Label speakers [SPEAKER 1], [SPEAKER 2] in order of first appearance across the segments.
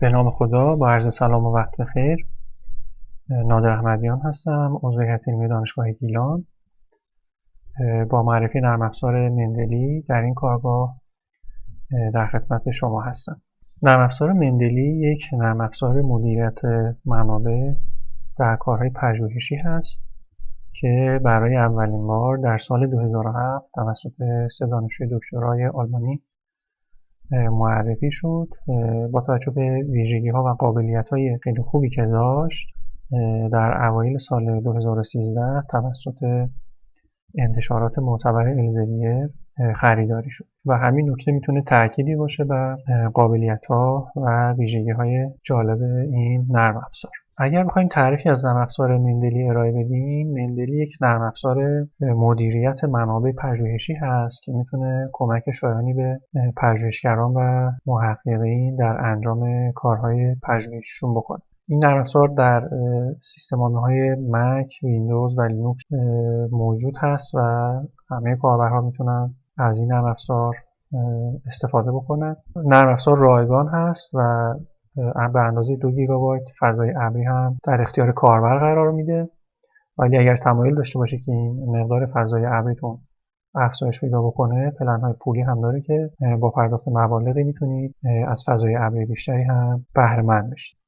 [SPEAKER 1] به نام خدا، با عرض سلام و وقت بخیر. نادر احمدیان هستم، عضو هیئت علمی دانشگاه گیلان. با معرفی نرم افزار مندلی در این کارگاه در خدمت شما هستم. نرم افزار مندلی یک نرم افزار مدیریت منابع در کارهای پژوهشی هست که برای اولین بار در سال 2007 توسط 3 دانشجوی دکترای آلمانی معرفی شد. با توجه به ویژگی‌ها و قابلیت‌های خیلی خوبی که داشت، در اوایل سال 2013 توسط انتشارات معتبر الزویر خریداری شد و همین نکته میتونه تأکیدی باشه بر قابلیت‌ها و ویژگی‌های جالب این نرم افزار. اگر بخوایم تعریفی از نرم افزار مندلی ارائه بدیم، مندلی یک نرم افزار مدیریت منابع پژوهشی هست که میتونه کمک شایانی به پژوهشگران و محققین در انجام کارهای پژوهشیشون بکنه. این نرم افزار در سیستم‌عامل‌های مک، ویندوز و لینوکس موجود هست و همه کاربرها میتونن از این نرم افزار استفاده بکنن. نرم افزار رایگان هست و به اندازه 2 گیگابایت فضای ابری هم در اختیار کاربر قرار میده. ولی اگر تمایل داشته باشید که این مقدار فضای ابریتون افزایش پیدا بکنه، پلن‌های پولی هم داره که با پرداخت مبالغی میتونید از فضای ابری بیشتری هم بهره مند بشید.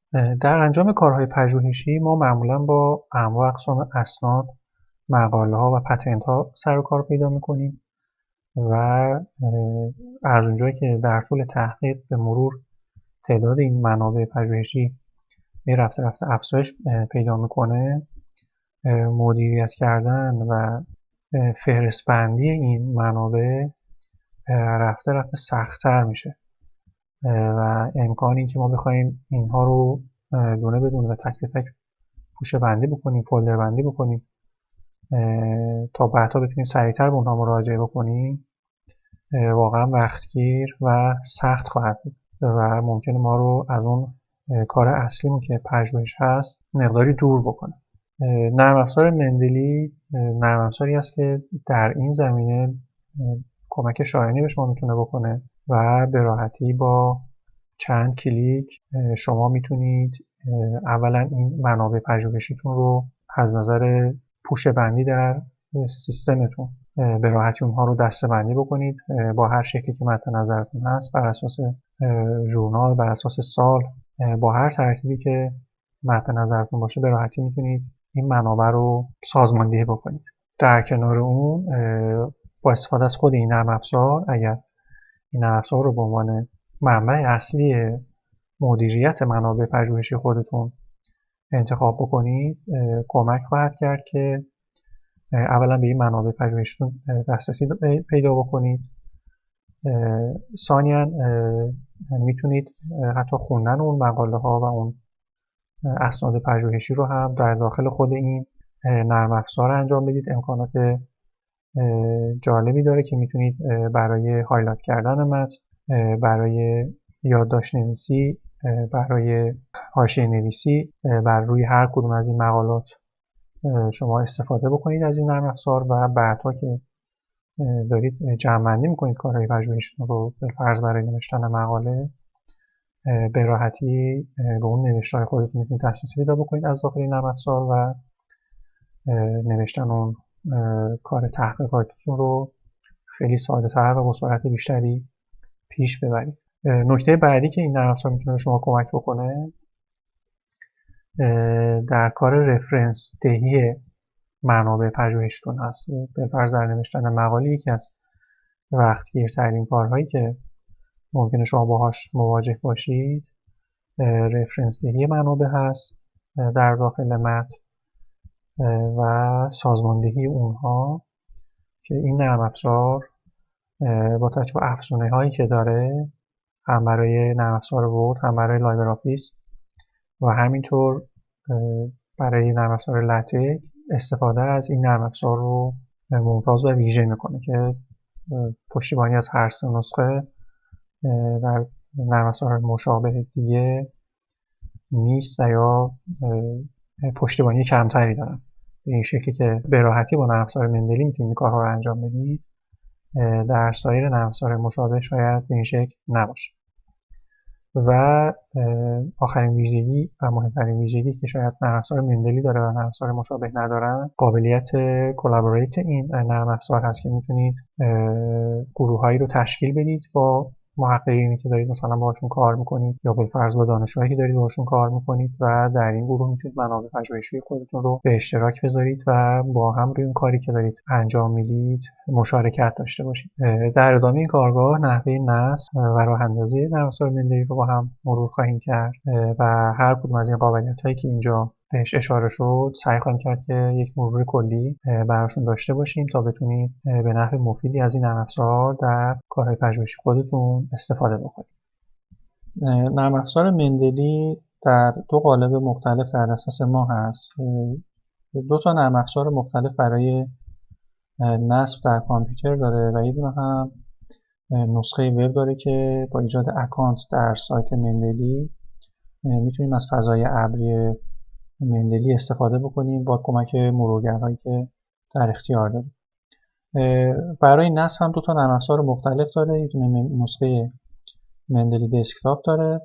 [SPEAKER 1] در انجام کارهای پژوهشی ما معمولا با انواع اقسام اسناد، مقاله‌ها و پتنت‌ها سر و کار پیدا می‌کنیم و از اونجایی که در طول تحقیق به مرور تعداد این منابع پژوهشی رفته افزایش پیدا می‌کنه، مدیریت کردن و فهرست‌بندی این منابع رفته سخت‌تر میشه و امکان این که ما بخوایم اینها رو دونه بدونه و تک به تک پوشه بندی بکنیم، فولدر بندی بکنیم تا بعدها بتونیم سریعتر به اونها مراجعه بکنیم، واقعا وقتگیر و سخت خواهد بود و ممکنه ما رو از اون کار اصلیمون که پژوهش هست مقداری دور بکنه. نرم افزار مندلی نرم افزاری است که در این زمینه کمک شایانی به شما میتونه بکنه و به راحتی با چند کلیک شما میتونید اولا این منابع پژوهشیتون رو از نظر پوشه بندی در سیستمتون به راحتی اونها رو دسته‌بندی بکنید با هر شکلی که مد نظرتون هست، بر اساس ژورنال، بر اساس سال، با هر ترتیبی که مد نظرتون باشه به راحتی میتونید این منابع رو سازماندهی بکنید. در کنار اون با استفاده از خود این نرم افزار، اگر این نرم افزار رو به عنوان منبع اصلی مدیریت منابع پژوهشی خودتون انتخاب بکنید، کمک خواهد کرد که اولا به این منابع پژوهشیتون دسترسی پیدا بکنید، ثانیاً میتونید حتی خوندن اون مقاله ها و اون اسناد پژوهشی رو هم در داخل خود این نرم افزار انجام بدید. امکانات جالبی داره که میتونید برای هایلایت کردن متن، برای یادداشت نویسی، برای حاشیه نویسی بر روی هر کدوم از این مقالات شما استفاده بکنید از این نرم افزار و بعدها که دارید جمع‌بندی میکنید کارهای پژوهشیتون رو، به فرض برای نوشتن مقاله، به راحتی به اون نوشته‌های خودتون میتونید دسترسی پیدا بکنید از داخل این نرم افزار و نوشتن اون کار تحقیقاتتون رو خیلی ساده‌تر و با سرعت بیشتری پیش ببرید. نکته بعدی که این نرم افزار میتونه شما کمک بکنه در کار رفرنس دهی منابع پژوهشیتون هست. به فرض در نوشتن مقاله یکی از وقتگیرترین کارهایی که ممکنه شما باهاش مواجه باشید رفرنس دهی منابع هست در داخل متن و سازماندهی اونها که این نرم افزار با توجه به افزونه‌هایی که داره، هم برای نرم افزار ورد، هم برای لایبر آفیس و همینطور برای نرم افزار لتک، استفاده از این نرم افزار رو ممتاز و ویژه میکنه که پشتیبانی از هر 3 نسخه در نرم افزار مشابه دیگه نیست و یا پشتیبانی کمتری دارن. به این شکلی که به راحتی با نرم افزار مندلی میتونید کارها رو انجام بدید، در سایر نرم افزار مشابه شاید به این شکل نباشه. و آخرین ویژگی و مهمترین ویژگی که شاید نرم افزار مندلی داره و نرم افزار مشابه ندارن، قابلیت کلابوریت این نرم افزار هست که میتونید گروه‌هایی رو تشکیل بدید با محققینی که دارید مثلا باشون کار میکنید، یا بالفرض با دانشجوهایی که دارید باشون کار میکنید و در این گروه میتونید منابع پژوهشی خودتون رو به اشتراک بذارید و با هم روی اون کاری که دارید انجام میدید مشارکت داشته باشید. در ادامه این کارگاه نحوه نصب و راه اندازی نرم افزار مندلی رو با هم مرور خواهیم کرد و هر کدوم از این قابلیت‌هایی که اینجا بهش اشاره شد سعی خواهیم کرد که یک مرور کلی براشون داشته باشیم تا بتونید به نحو مفیدی از این نرم افزار در کارهای پژوهشی خودتون استفاده بکنید. نرم افزار مندلی در دو قالب مختلف در دسترس ما هست. دو تا نرم افزار مختلف برای نصب در کامپیوتر داره و یه دونه هم نسخه وب داره که با ایجاد اکانت در سایت مندلی میتونیم از فضای ابری مندلی استفاده بکنیم با کمک مرورگرهایی که در اختیار داریم. برای نصب هم دو تا نرم افزار مختلف داره. یه دونه نسخه مندلی دسکتاپ داره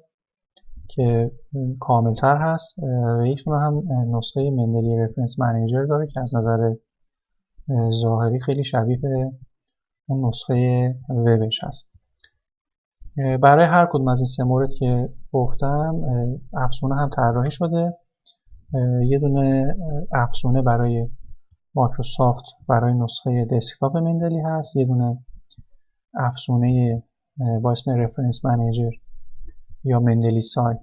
[SPEAKER 1] که کاملتر هست و یک دونه هم نسخه مندلی رفرنس منیجر داره که از نظر ظاهری خیلی شبیه به اون نسخه وبش هست. برای هر کدوم از این سه مورد که گفتم افزونه هم طراحی شده. یه دونه افزونه برای مایکروسافت برای نسخه دسکتاپ مندلی هست، یه دونه افزونه با اسم رفرنس منیجر یا مندلی سایت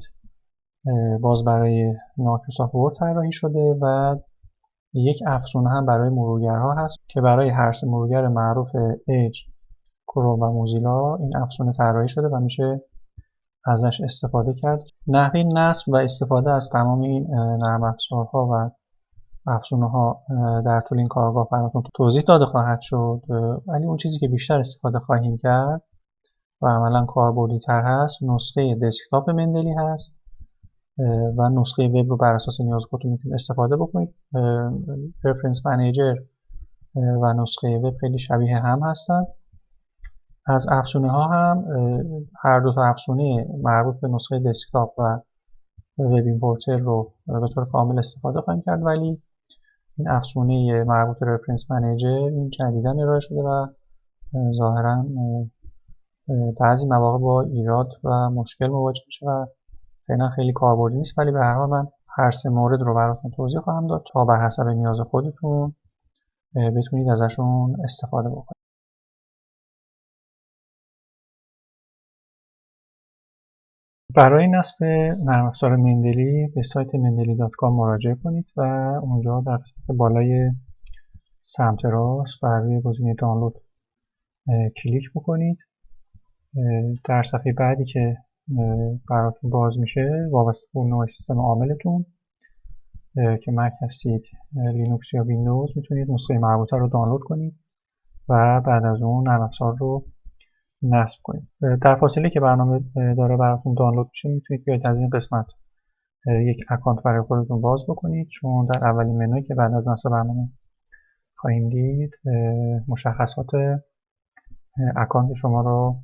[SPEAKER 1] باز برای مایکروسافت ورد طراحی شده و یک افزونه هم برای مرورگرها هست که برای هر سه مرورگر معروف اج، کروم و موزیلا این افزونه طراحی شده و میشه ازش استفاده کرد. نحوه نصب و استفاده از تمام این نرم افزارها و افزونه ها در طول این کارگاه براتون توضیح داده خواهد شد، ولی اون چیزی که بیشتر استفاده خواهیم کرد و عملا کاربردی تر هست نسخه دسکتاپ مندلی هست و نسخه وب رو بر اساس نیاز خودتون میتونید استفاده بکنید. رفرنس منیجر و نسخه وب خیلی شبیه هم هستند. از افزونه ها هم هر دو تا افزونه مربوط به نسخه دسکتاپ و وب ایمپورتر رو به طور کامل استفاده خواهیم کرد، ولی این افزونه مربوط به رفرنس منیجر این جدیداً ارائه شده و ظاهراً بعضی مواقع با ایراد و مشکل مواجه میشه و فعلا خیلی کاربردی نیست، ولی به هر حال من هر سه مورد رو براتون توضیح خواهم داد تا بر حسب نیاز خودتون بتونید ازشون استفاده بکنید. برای نصب نرم افزار مندلی به سایت mendeli.com مراجعه کنید و اونجا در قسمت بالای سمت راست بر روی گزینه دانلود کلیک بکنید. در صفحه بعدی که براتون باز میشه وابسته به نوع سیستم عاملتون که مک هستید، لینوکس یا ویندوز، میتونید نسخه مربوطه رو دانلود کنید و بعد از اون نرم افزار رو نصب کنید. در فاصله که برنامه داره براتون دانلود میشه میتونید بیاید از این قسمت یک اکانت برای خودتون باز بکنید، چون در اولین منوی که بعد از نصب برنامه خواهیم دید مشخصات اکانت شما رو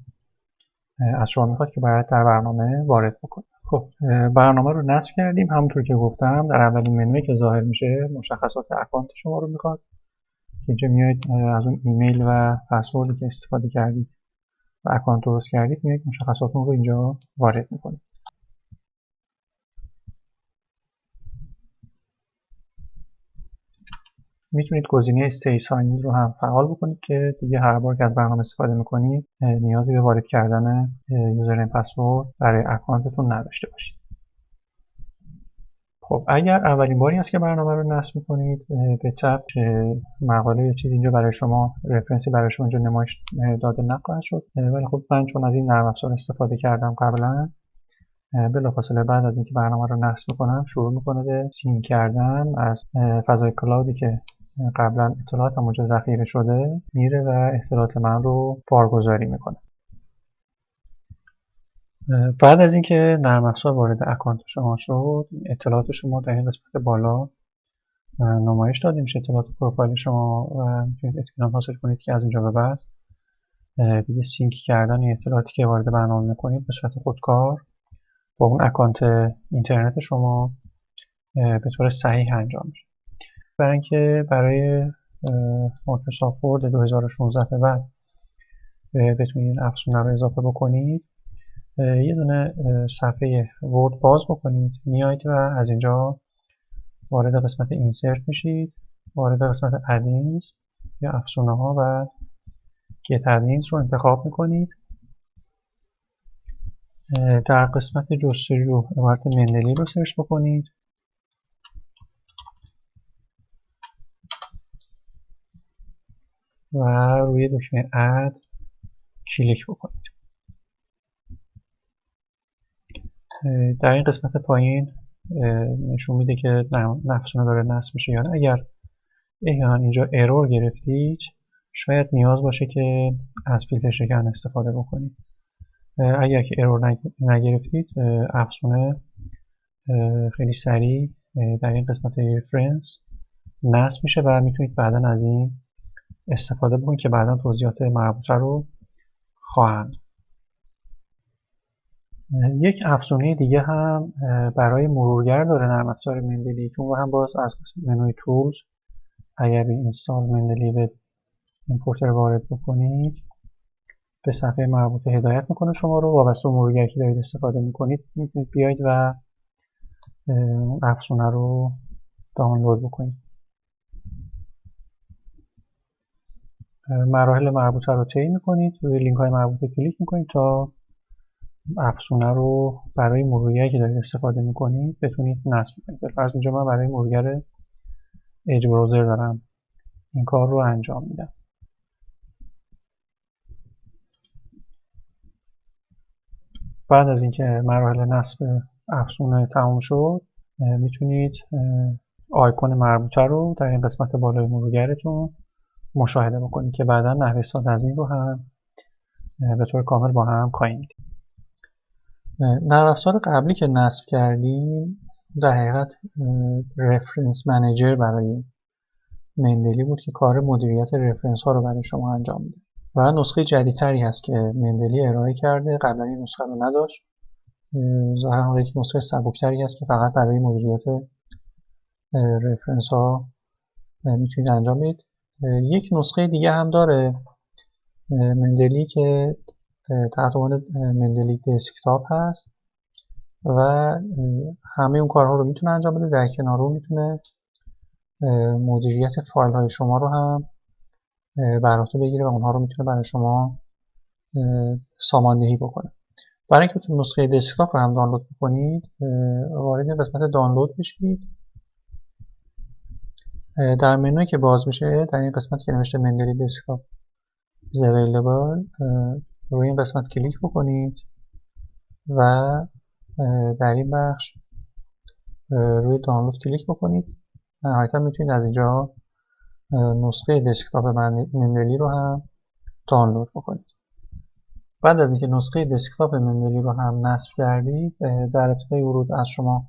[SPEAKER 1] از شما میخواد که باید در برنامه وارد بکنید. خب برنامه رو نصب کردیم. همونطور که گفتم در اولین منوی که ظاهر میشه مشخصات اکانت شما رو میخواد. اینجا میایید از اون ایمیل و پسوردی که استفاده کردید و اکانت درست کردید میایید مشخصاتون رو اینجا وارد میکنید. میتونید گزینه Stay Signed In رو هم فعال بکنید که دیگه هر بار که از برنامه استفاده میکنید نیازی به وارد کردن یوزرنیم پسورد برای اکانتتون نداشته باشید. خب اگر اولین باری است که برنامه رو نصب میکنید به طبع مقاله یا چیز اینجا برای شما رفرنسی برای شما اینجا نمایش داده نخواهد شد، ولی خب من چون از این نرم افزار استفاده کردم قبلا بلافاصله بعد از اینکه برنامه رو نصب میکنم شروع میکنه به سین کردن از فضای کلاودی که قبلا اطلاعاتم اونجا ذخیره شده میره و اطلاعات من رو بارگذاری میکنه. بعد از اینکه نرم افزار وارد اکانت شما شد، اطلاعات شما در این قسمت بالا نمایش داده میشه، اطلاعات پروفایل شما، و میتونید اطمینان حاصل کنید که از اینجا به بعد دیگه سینک کردن اطلاعاتی که وارد برنامه میکنید به صورت خودکار با اون اکانت اینترنت شما به طور صحیح انجام میشه. برای اینکه برای مایکروسافت ورد 2016 به بعد بتونید این افزونه رو اضافه بکنید، یه دونه صفحه ورد باز بکنید، میایید و از اینجا وارد قسمت اینسرت میشید، وارد قسمت ادینز یا افزونه ها و گت ادینز رو انتخاب میکنید. در قسمت جستجو عبارت مندلی رو سرچ بکنید و روی دکمه اد کلیک بکنید. در این قسمت پایین نشون میده که افزونه داره نصب میشه یا نه. اگر اینجا ارور گرفتید، شاید نیاز باشه که از فیلتر شکن استفاده بکنید. اگر که ارور نگرفتید، افزونه خیلی سریع در این قسمت ریفرنس نصب میشه و میتونید بعدا از این استفاده بکنید که بعدا توضیحات مربوطه رو خواهند. یک افزونه دیگه هم برای مرورگر داره نرم افزار مندلی که اون هم باز از منوی تولز اگر به اینستال مندلی وب ایمپورتر وارد بکنید به صفحه مربوطه هدایت میکنه شما رو. وابسته به مرورگر که دارید استفاده میکنید میتونید بیاید و افزونه رو دانلود بکنید. مراحل مربوطه رو طی میکنید، روی لینک های مربوطه کلیک میکنید تا افزونه رو برای مرورگری که دارید استفاده میکنید بتونید نصب کنید. به فرض اینجا من برای مرورگر اج براوزر دارم این کار رو انجام میدم. بعد از اینکه مراحل نصب افزونه تموم شد، میتونید آیکون مربوطه رو در این قسمت بالای مرورگرتون مشاهده بکنید که بعدا نحوه استفاده از این رو هم به طور کامل با هم خواهیم دید. نرم افزار قبلی که نصب کردیم در حقیقت رفرنس منیجر برای مندلی بود که کار مدیریت رفرنس ها رو برای شما انجام میده و نسخه جدیدتری هست که مندلی ارائه کرده. قبلا این نسخه رو نداشت، ظاهرا یک نسخه سبکتری هست که فقط برای مدیریت رفرنس ها میتونید انجام بدید. یک نسخه دیگه هم داره مندلی که تحت عنوان مندلی دسکتاپ هست و همه اون کارها رو میتونه انجام بده. در کنار رو میتونه مدیریت فایل های شما رو هم بر عهده بگیره و اونها رو میتونه برای شما ساماندهی بکنه. برای اینکه تو نسخه دسکتاپ رو هم دانلود بکنید، وارد قسمت دانلود بشید. در منویی که باز میشه در این قسمت که نوشته مندلی دسکتاپ is available روی این قسمت کلیک بکنید و در این بخش روی دانلود کلیک بکنید. نهایتا میتونید از اینجا نسخه دسکتاپ مندلی رو هم دانلود بکنید. بعد از اینکه نسخه دسکتاپ مندلی رو هم نصب کردید، در ابتدای ورود از شما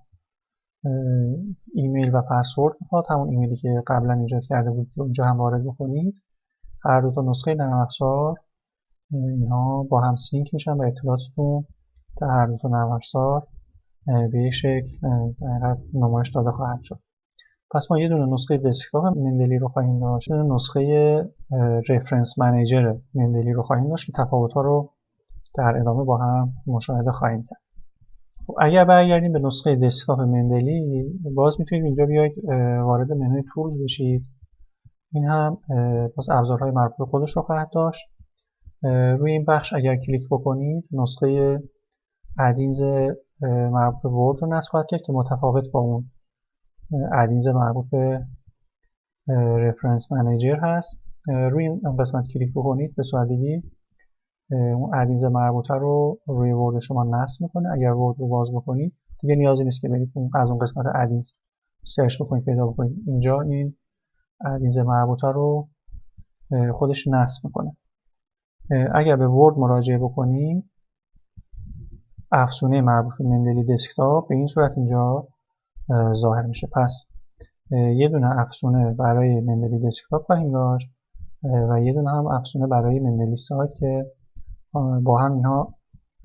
[SPEAKER 1] ایمیل و پسورد میخواد، همون ایمیلی که قبلا ایجاد کرده بود رو اینجا هم وارد بکنید. هر دو تا نسخه نرم افزار اینها با هم سینک میشن و اطلاعاتتون در هر دو تا نرم افزار به یک شکل در نمایش داده خواهد شد. پس ما یه دونه نسخه دسکتاپ مندلی رو خواهیم داشت، یه دونه نسخه رفرنس منیجر مندلی رو خواهیم داشت که تفاوت‌ها رو در ادامه با هم مشاهده خواهیم کرد. اگر برگردیم به نسخه دسکتاپ مندلی، باز میتونید اینجا بیاید وارد منوی تولز بشید. این هم باز ابزارهای مربوط خودش رو خواهد داشت. روی این بخش اگر کلیک بکنید نسخه ادینز مربوط به ورد رو نصب خواهد کرد که متفاوت با اون ادینز مربوط به رفرنس منیجر هست. روی این قسمت کلیک بکنید به سادگی اون ادینز مربوطه رو روی ورد شما نصب میکنه. اگر ورد رو باز بکنید دیگه نیازی نیست که برید از اون قسمت ادینز سرچ بکنید پیدا بکنید. اینجا این ادینز مربوطه رو خودش نصب میکنه. اگر به ورد مراجعه بکنید افزونه مربوط به مندلی دسکتاپ به این صورت اینجا ظاهر میشه. پس یه دونه افزونه برای مندلی دسکتاپ خواهیم داشت و یه دونه هم افزونه برای مندلی سایت که با هم اینها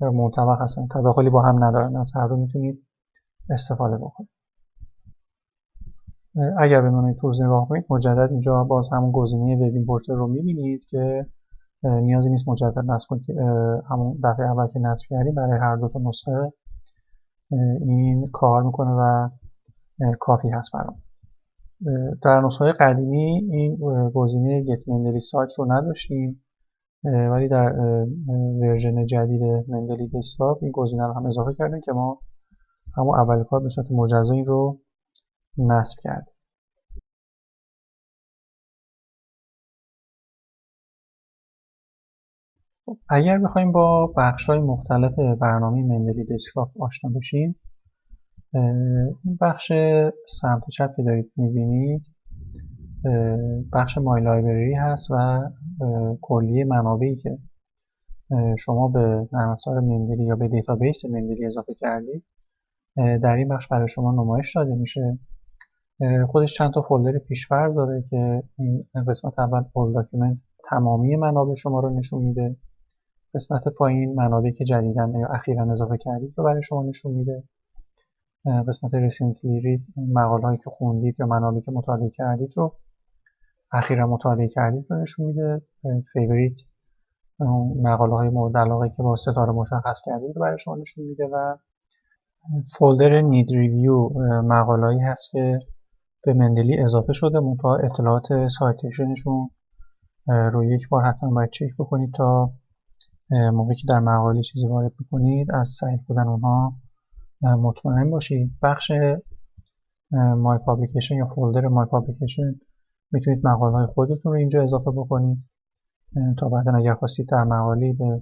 [SPEAKER 1] منطبق هستن، تداخلی با هم ندارن، از هر دو میتونید استفاده بکنید. اگر به منوی تولز نگاه کنید مجدد اینجا باز همون گزینه وب ایمپورتر رو میبینید که نیازی نیست مجدد نصب کنید، همون دفعه اول که نصب کردید برای هر دو تا نسخه این کار میکنه و کافی هست برام. در نسخه قدیمی این گزینه get مندلی سایت رو نداشتیم، ولی در ورژن جدید مندلی دسکتاپ این گزینه رو هم اضافه کردیم که ما همون اول کار به صورت مجزا این رو نصب کردیم. اگر بخوایم با بخش‌های مختلف برنامه مندلی دسکتاپ آشنا بشیم، این بخش سمت چپ که دارید می‌بینید بخش مای لایبرری هست و کلیه منابعی که شما به نرم افزار مندلی یا به دیتابیس مندلی اضافه کردید در این بخش برای شما نمایش داده میشه. خودش چند تا فولدر پیش‌فرض داره که این قسمت اول فول داکیومنت تمامی منابع شما رو نشون میده، قسمت پایین منابعی که جدیداً یا اخیراً اضافه کردید رو برای شما نشون میده، قسمت ریسنتلی رید مقاله‌ای که خوندید یا منابعی که مطالعه کردید رو اخیراً مطالعه کردید رو نشون میده، فیوریت مقاله‌های مورد علاقه که با ستاره مشخص کردید رو برای شما نشون میده و فولدر نید ریویو مقاله‌ای هست که به مندلی اضافه شده، منتها اطلاعات سایتیشنشون رو یک بار حتما باید چک بکنید تا موقعی که در مقاله چیزی وارد میکنید از صحیح بودن اونها مطمئن باشید. بخش مای پابلیکیشن یا فولدر مای پابلیکیشن میتونید مقاله‌های خودتون رو اینجا اضافه بکنید تا بعدا اگر خواستید در مقاله به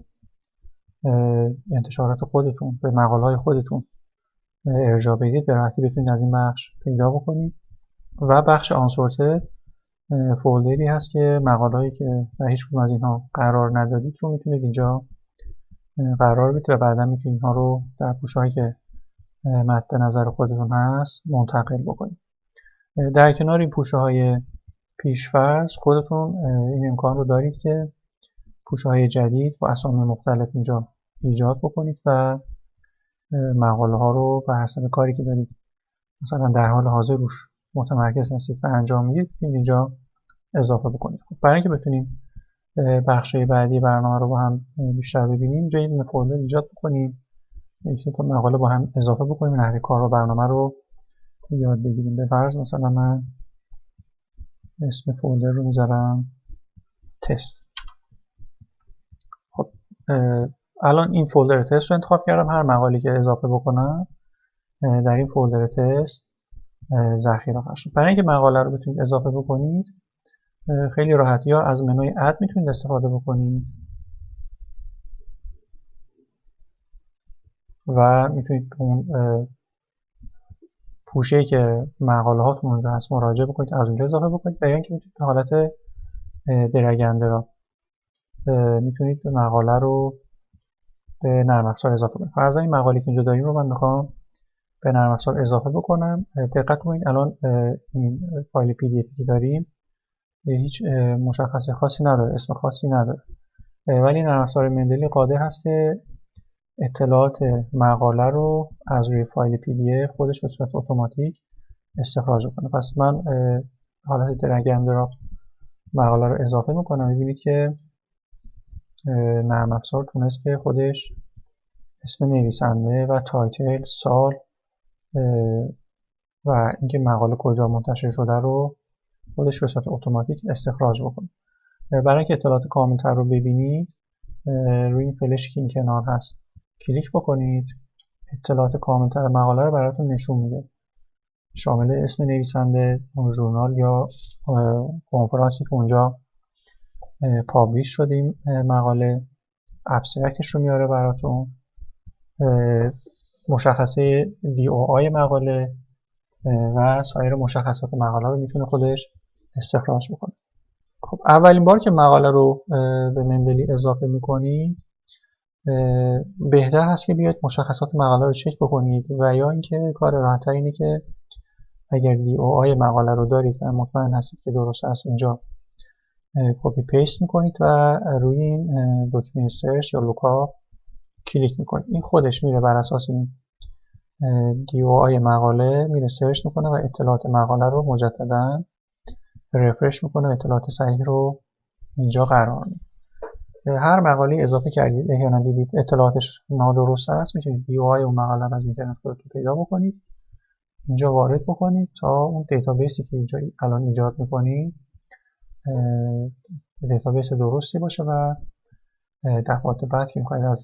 [SPEAKER 1] انتشارات خودتون، به مقاله‌های خودتون ارجاع بدید، به راحتی بتونید از این بخش پیدا بکنید. و بخش آنسورتد فولدری هست که مقاله‌ای که در هیچ کدوم از اینها قرار ندادید رو میتونید اینجا قرار بدید و بعدا میتونید اینها رو در پوشه‌هایی که مد نظر خودتون هست منتقل بکنید. در کنار این پوشه‌های پیش‌فرض خودتون این امکان رو دارید که پوشه‌های جدید با اسامی مختلف اینجا ایجاد بکنید و مقاله ها رو بر حسب کاری که دارید مثلا در حال حاضر روش متمرکز هستید و انجام میدید اینجا اضافه بکنید. برای اینکه بتونیم بخش‌های بعدی برنامه رو با هم بیشتر ببینیم اینجا یه فولدر ایجاد بکنیم، یک تا مقاله با هم اضافه بکنیم، نحوه کار و برنامه رو یاد بگیریم. به فرض مثلا من اسم فولدر رو میذارم تست. خب الان این فولدر تست رو انتخاب کردم. هر مقاله که اضافه بکنم در این فولدر تست ذخیره خواهد شد. برای اینکه مقاله رو بتونید اضافه بکنید خیلی راحت یا از منوی اد میتونید استفاده بکنید و میتونید اون پوشه‌ای که مقاله هاتون اونجا هست مراجعه بکنید، از اونجا اضافه بکنید، یا اینکه میتونید به حالت درگ اند دراپ میتونید مقاله رو به نرم افزار اضافه کنید. فرضاً این مقاله که اینجا داریم رو من میخوام به نرم افزار اضافه بکنم. دقت کنید الان این فایل پی دی افی که داریم هیچ مشخصه خاصی نداره، اسم خاصی نداره، ولی نرم افزار مندلی قادر هست که اطلاعات مقاله رو از روی فایل پی دی اف خودش به صورت اتوماتیک استخراج کنه. پس من حالت درگ اند دراپ مقاله رو اضافه میکنم. میبینید که نرم افزار تونست که خودش اسم نویسنده و تایتل، سال و اینکه مقاله کجا منتشر شده رو خودش به صورت اتوماتیک استخراج بکنه. برای اینکه اطلاعات کاملتر رو ببینید روی این فلشی که این کنار هست کلیک بکنید، اطلاعات کاملتر مقاله رو براتون نشون میده، شامل اسم نویسنده، ژورنال یا کنفرانسی که اونجا پابلیش شده این مقاله، ابسترکتش رو میاره براتون، مشخصه DOI مقاله و سایر مشخصات مقاله رو میتونه خودش استخراج بکنه. خب اولین بار که مقاله رو به مندلی اضافه میکنید بهتر هست که بیاید مشخصات مقاله رو چک بکنید و یا اینکه کار راحت‌تر اینه که اگر DOI مقاله رو دارید و مطمئن هستید که درست است اینجا کپی پیست میکنید و روی این دکمه سرچ یا لوکاپ کلیک میکنید. این خودش میره بر اساس این DOI مقاله میره سرچ میکنه و اطلاعات مقاله رو مجددا رفرش میکنه و اطلاعات صحیح رو اینجا قرار میده. هر مقاله اضافه کردید احیانا دیدید اطلاعاتش نادرست است، میتونید DOI اون مقاله رو از اینترنت خودتون پیدا بکنید، اینجا وارد بکنید تا اون دیتابیسی که اینجا الان ایجاد میکنید دیتابیس درستی باشه و دفعات بعد که میخواید از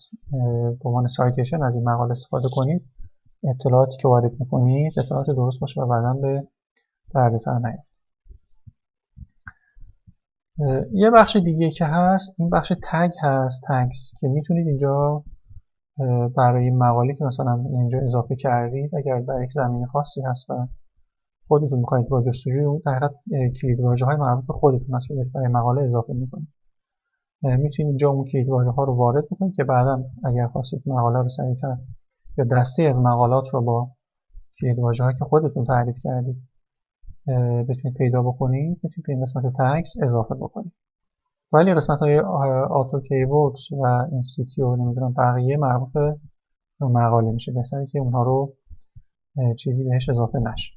[SPEAKER 1] به عنوان سایتیشن از این مقاله استفاده کنید اطلاعاتی که وارد میکنید اطلاعات درست باشه و بعدا به دردسر نیفته. یه بخش دیگه که هست این بخش تگ هست، تگز که میتونید اینجا برای مقاله که مثلا اینجا اضافه کردید اگر در یک زمینه خاصی هست و خودتون میخواید با جستجوی اون در حقیقت کلیدواژه‌های مربوط به خودتون هست که برای مقاله اضافه میکنید، میتونید اینجا اون کلیدواژه‌ها رو وارد بکنید که بعدا اگر خواستید مقاله رو سریعتر یا دسته از مقالات رو با کلیدواژه‌هایی که خودتون تعریف کردید بتونید پیدا بکنید، میتونید به این قسمت تگز اضافه بکنید. ولی قسمت‌های آتو کیوردز و این سیتی و نمیدونم بقیه مربوط به مقاله میشه، بهتره که اونها رو چیزی بهش اضافه نشه.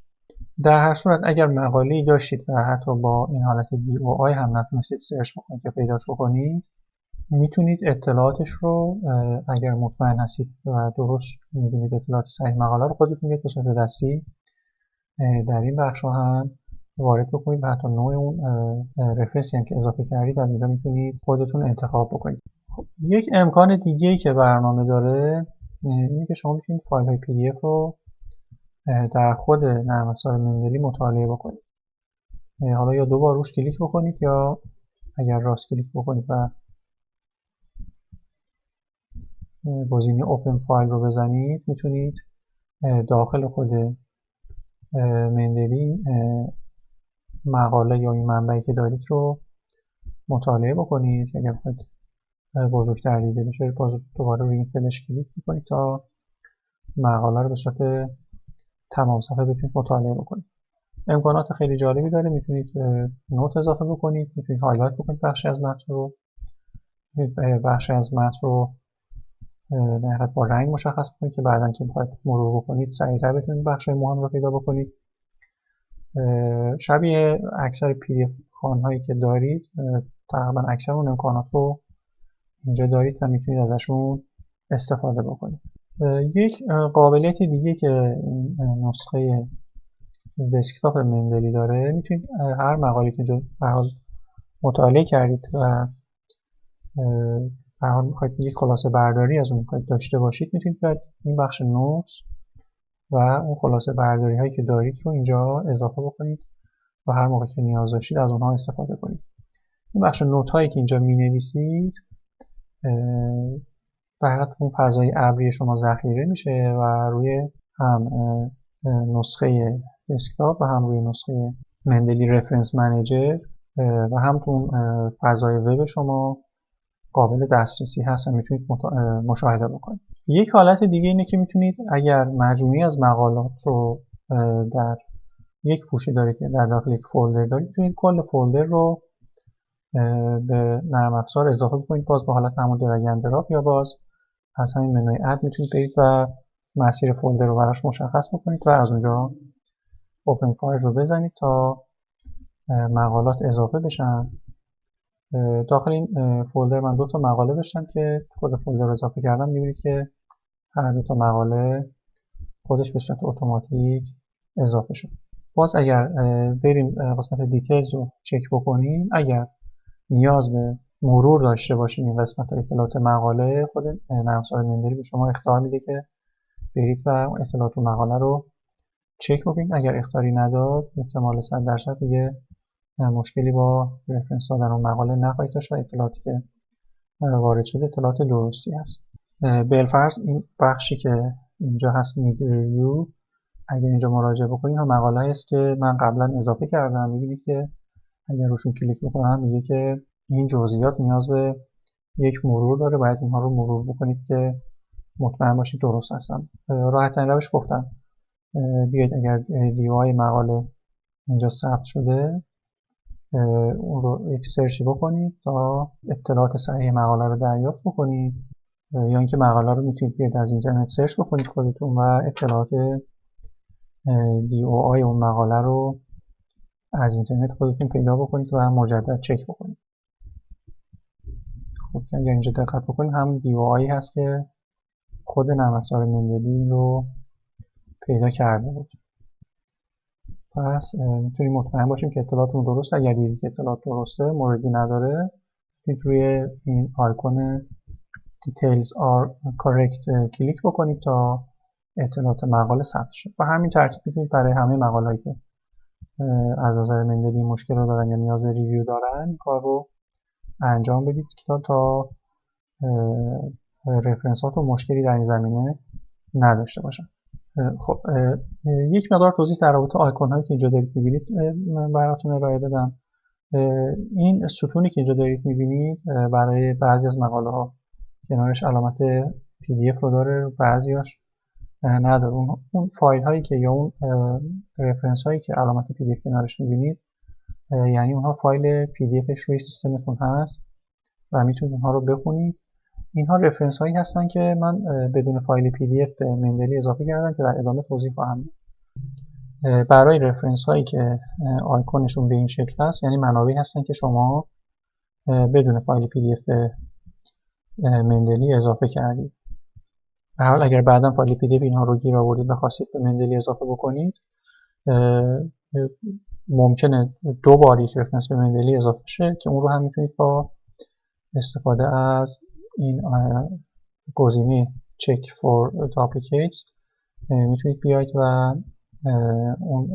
[SPEAKER 1] در هر صورت اگر مقاله‌ای داشتید و حتی با این حالت DOI هم نتونستید سرچ بکنید یا پیداش بکنید، میتونید اطلاعاتش رو اگر مطمئن هستید و درست میدونید اطلاعات صحیح مقاله رو خودتون یک به صورت دستی در این بخش هم وارد بکنید و حتی نوع اون رفرنسی هم که اضافه کردید از اینجا میتونید خودتون انتخاب بکنید. خب، یک امکان دیگه‌ای که برنامه داره اینه که شما میتونید فایل های PDF رو در خود نرم افزار مندلی مطالعه بکنید. حالا یا 2 بار روش کلیک بکنید یا اگر راست کلیک بکنید و گزینه اوپن فایل رو بزنید میتونید داخل خود مندلی مقاله یا این منبعی که دارید رو مطالعه بکنید. اگر بخواید بزرگتر دیده بشه دوباره روی این فلش کلیک میکنید تا مقاله رو به صورت تمام صفحه بتونید مطالعه بکنید. امکانات خیلی جالبی داره، میتونید نوت اضافه بکنید، میتونید هایلایت بکنید بخشی از متن رو، بخشی از متن رو در حقیقت با رنگ مشخص کنید که بعداً که بخواید مرور بکنید سریعتر بتونید بخش‌های مهم رو پیدا بکنید. شبیه اکثر PDF خوان‌هایی که دارید تقریبا اکثر اون امکانات رو اینجا دارید و میتونید ازشون استفاده بکنید. یک قابلیت دیگه که نسخه دسکتاپ مندلی داره، میتونید هر مقاله که اینجا به حال مطالعه کردید و به حال میخواید یک خلاصه برداری از اون میخواید داشته باشید، میتونید باید این بخش نوت و اون خلاصه برداری هایی که دارید رو اینجا اضافه بکنید و هر موقع که نیاز داشتید از اونها استفاده کنید. این بخش نوت هایی که اینجا می نویسید در حقیقت اون فضای ابری شما ذخیره میشه و روی هم نسخه دسکتاپ و هم روی نسخه مندلی رفرنس منیجر و هم تو فضای وب شما قابل دسترسی هست و میتونید مشاهده بکنید. یک حالت دیگه اینه که میتونید اگر مجموعی از مقالات رو در یک پوشه دارید که در داخل یک فولدر دارید، میتونید کل فولدر رو به نرم افزار اضافه بکنید، باز به حالت همون درگ اند دراپ یا باز از همین منوی اد میتونید برید و مسیر فولدر رو براش مشخص بکنید و از اونجا اوپن فایل رو بزنید تا مقالات اضافه بشن. داخل این فولدر من 2 تا مقاله داشتم که خود فولدر رو اضافه کردم، میبینید که هر 2 تا مقاله خودش به صورت اتوماتیک اضافه شد. باز اگر بریم قسمت دیتیلز رو چک بکنیم، اگر نیاز به مرور داشته باشیم این قسمت اطلاعات مقاله، خود نرم افزار مندلی به شما اخطار میده که برید و اطلاعات مقاله رو چک بکنید. اگر اخطاری نداد احتمال 100% دیگه مشکلی با رفرنس دادن اون مقاله نخواهید داشت و اطلاعاتی که وارد شده اطلاعات درستی هست. بالفرض این بخشی که اینجا هست need review، اگر اینجا مراجعه بکنید هم مقاله است که من قبلا اضافه کردم. میبینید که اگر روشون کلیک بکنم میگه که این جزئیات نیاز به یک مرور داره، باید اینها رو مرور بکنید که مطمئن باشید درست هستن. راحت ترین روش گفتم بیاید اگر دیوهای مقاله اینجا ثبت شده اون رو یک سرچی بکنید تا اطلاعات صحیح مقاله رو دریافت بکنید، یا اینکه مقاله رو میتونید بیاید از اینترنت سرچ بکنید خودتون و اطلاعات DOI اون مقاله رو از اینترنت خودتون پیدا بکنید و مجدد چک بکنید. خب اگر اینجا دقت بکنید هم DOI هست که خود نرم افزار مندلی رو پیدا کرده بود. پس میتونیم مطمئن باشیم که اطلاعاتمون درسته. اگر دیدید که اطلاعات درسته، موردی نداره، میتونید روی این آیکون Details are correct کلیک بکنید تا اطلاعات مقاله ثبت شه. و همین ترتیب میتونید برای همه مقاله‌ای که از نظر مندلی مشکل رو دارن یا نیاز به ریویو دارن این کار رو انجام بدید تا رفرنس ها و مشکلی در این زمینه نداشته باشن. خب یک مقدار توضیح در رابطه آیکون هایی که اینجا دارید میبینید براتون ارائه بدم. این ستونی که اینجا دارید میبینید برای بعضی از مقاله ها کنارش علامت PDF رو داره، بعضیاش نداره. اون فایل هایی که یا اون رفرنس هایی که علامت PDF کنارش میبینید یعنی اونها فایل PDFش روی سیستمتون هست و میتونید اونها رو بخونید. اینها رفرنس هایی هستن که من بدون فایل PDF به مندلی اضافه کردم که در ادامه توضیح خواهم داد. برای رفرنس هایی که آیکونشون به این شکل هست یعنی منابعی هستن که شما بدون فایل PDF به مندلی اضافه کردید. به حال اگر بعدا فایل PDF اینها رو گیر آوردید و خواستید به مندلی اضافه بکنید ممکنه دو بار یک رفرنس به مندلی اضافه شه که اون رو هم میتونید با استفاده از این گزینه Check for Duplicates میتونید بیاید و اون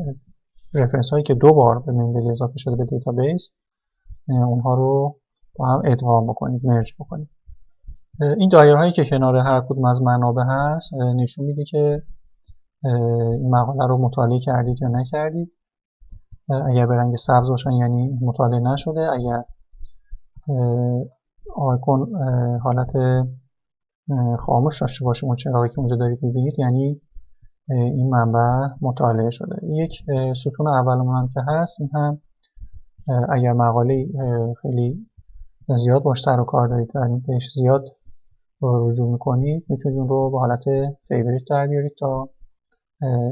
[SPEAKER 1] رفرنس هایی که دو بار به مندلی اضافه شده به دیتابیس اونها رو با هم ادغام بکنید، مرج بکنید. این دایره هایی که کنار هر کدوم از منابع هست نشون میده که این مقاله رو مطالعه کردید یا نکردید. اگر به رنگ سبز باشن یعنی مطالعه نشده، اگر آیکون حالت خاموش داشته باشه اون چراغی که اونجا دارید میبینید یعنی این منبع مطالعه شده. یک ستون اولمون هم که هست این هم اگر مقاله خیلی زیاد باش سر و کار دارید و بهش زیاد رجوع میکنید میتونید اون رو به حالت فیوریت در بیارید تا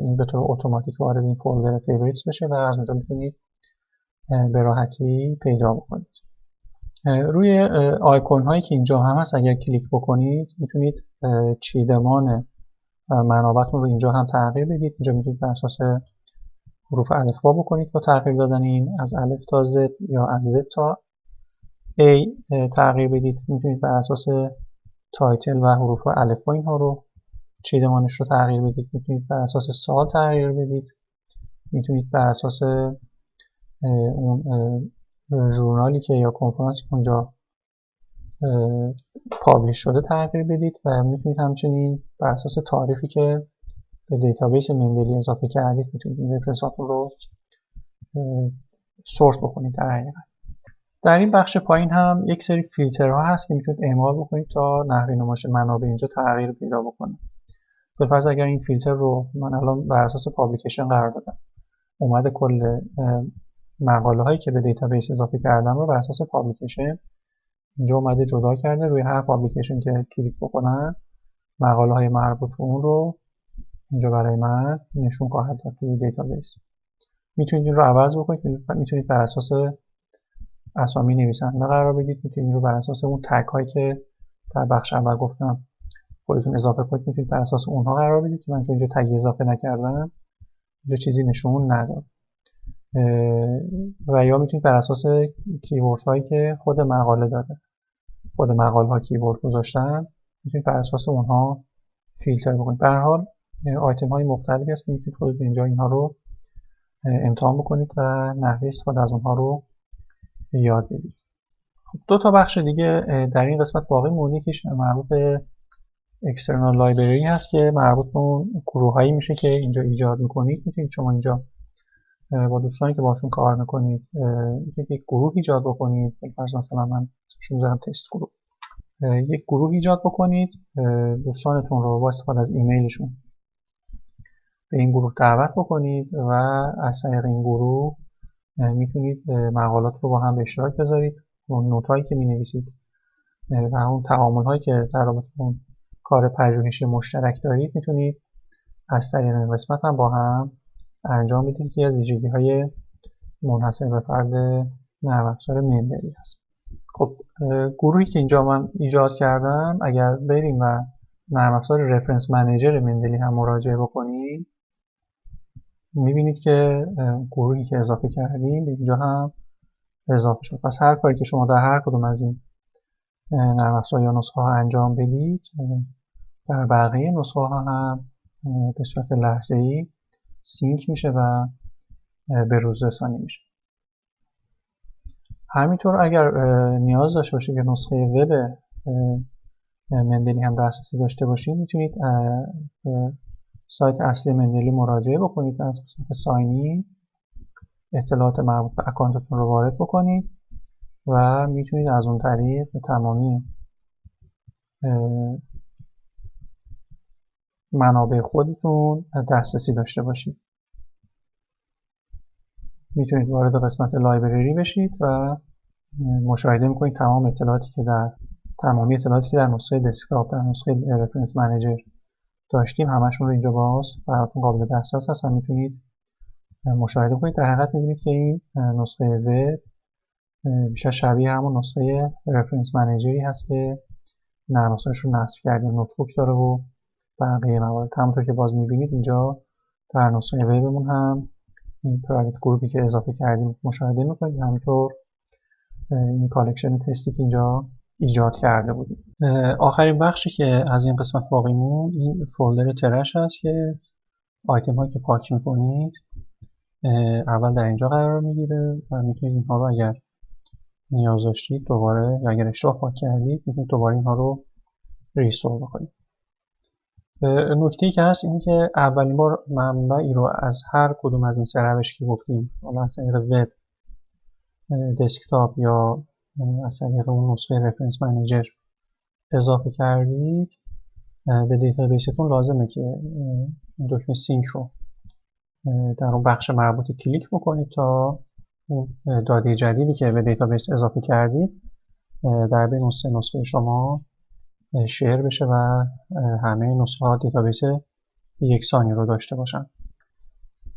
[SPEAKER 1] این به طور اتوماتیک وارد این فولدر فیوریتس بشه و از اونجا میتونید به راحتی پیدا بکنید. روی آیکون هایی که اینجا هم هست اگر کلیک بکنید میتونید چیدمان منابعتون رو اینجا هم تغییر بدید. اینجا میتونید بر اساس حروف الفبا بکنید با تغییر دادن این از الف تا Z یا از Z تا A تغییر بدید. میتونید بر اساس تایتل و حروف الفبا اینها رو چیدمانش رو تغییر بدید. میتونید بر اساس سال تغییر بدید. میتونید بر اساس اون ژورنالی که یا کنفرانسی که اونجا پابلیش شده تغییر بدید و میتونید همچنین بر اساس تاریخی که به دیتابیس مندلی اضافه کردید میتونید این رفرنساتون رو سورس بکنید. در این بخش پایین هم یک سری فیلترها هست که میتونید اعمال بکنید تا نحوه نمایش منابع اینجا تغییر پیدا بکنه. بالفرض اگر این فیلتر رو من الان بر اساس پابلیکیشن قرار دادم، اومده کل مقاله هایی که به دیتابیس اضافه کردم رو بر اساس پابلیکیشن اینجا اومده جدا کرده. روی هر پابلیکیشن که کلیک بکنم مقاله های مربوط به اون رو اینجا برای من نشون خواهد داد توی دیتابیس. میتونید این رو عوض بکنید. میتونید بر اساس اسامی نویسنده قرار بدید. میتونید این رو بر اساس اون تگ هایی که در بخش اول گفتم خودتون اضافه کنید میتونید بر اساس اونها قرار بدید که من تو اینجا تگ اضافه نکردم اینجا چیزی نشون نداد. و یا میتونید بر اساس کیورد هایی که خود مقاله داره، خود مقاله ها کیورد گذاشتن، میتونید بر اساس اونها فیلتر بکنید. به هر حال آیتم های مختلفی هست که میتونید خودتون اینجا اینها رو امتحان بکنید و نحوه استفاده از اونها رو یاد بگیرید. خب دو تا بخش دیگه در این قسمت باقی مونده. یکیش مربوط به اکسترنال لایبرری هست که مربوط به اون گروهایی میشه که اینجا ایجاد میکنید. میتونید شما اینجا با دوستانی که باشون کار میکنید میتونید یک گروه ایجاد بکنید. مثلا من میذارم تست گروه. یک گروه ایجاد بکنید، دوستانتون رو با استفاده از ایمیلشون به این گروه دعوت بکنید و از طریق این گروه میتونید مقالات رو با هم به اشتراک بذارید. اون نوت‌هایی که می‌نویسید و اون تعامل‌هایی که در رابطه با اون کار پژوهشی مشترک دارید میتونید از طریق این قسمت هم با هم انجام بدید که از ویژگی‌های منحصر به فرد نرم افزار مندلی هست. خب گروهی که اینجا من ایجاد کردم، اگر بریم و نرم افزار رفرنس منیجر مندلی هم مراجعه بکنید میبینید که گروهی که اضافه کردیم اینجا هم اضافه شد. پس هر کاری که شما در هر کدوم از این نرم افزار یا نسخه ها انجام بدید در بقیه نسخه ها هم به صورت لحظه‌ای سینک میشه و به روز رسانی میشه. همینطور اگر نیاز داشته باشید که نسخه وب مندلی هم دسترسی داشته باشید میتونید سایت اصلی مندلی مراجعه بکنید، از قسمت ساینی اطلاعات مربوط به اکانتتون رو وارد بکنید و میتونید از اون طریق به تمامی منابع خودتون دسترسی داشته باشید. میتونید وارد قسمت لایبرری بشید و مشاهده میکنید تمامی اطلاعاتی که در نسخه دسکتاپ، در نسخه رفرنس منیجر داشتیم همشون رو اینجا باز براتون قابل دسترس هستن، میتونید مشاهده کنید. در حقیقت میبینید که این نسخه وب بیشتر شبیه همون نسخه رفرنس منیجری هست که نرم افزارش رو نصب کردیم، نوتبوک داره و بقیه موارد. همونطور که باز میبینید اینجا در نسخه وبمون هم این پرایوت گروپی که اضافه کردیم مشاهده میکنید. همینطور این کالکشن تستی که اینجا ایجاد کرده بودیم. آخرین بخشی که از این قسمت باقی موند این فولدر ترش هست که آیتم هایی که پاک میکنید اول در اینجا قرار میگیره و میتونید اینها رو اگر نیاز داشتید دوباره، یا اگر اشتباه پاک کردید میتونید دوباره اینها رو ریستور بکنید. نکته‌ای که هست اینه که اولین بار منبعی رو از هر کدوم از این سه روش که گفتیم، حالا از طریق وب، دسکتاپ یا از طریق اون نسخه رفرنس منیجر اضافه کردید، به دیتابیستون لازمه که این دکمه سینک رو در اون بخش مربوطه کلیک بکنید تا اون داده جدیدی که به دیتابیس اضافه کردید در بین اون سه نسخه شما شیر بشه و همه نسخه ها دیتابیس یکسانی رو داشته باشن.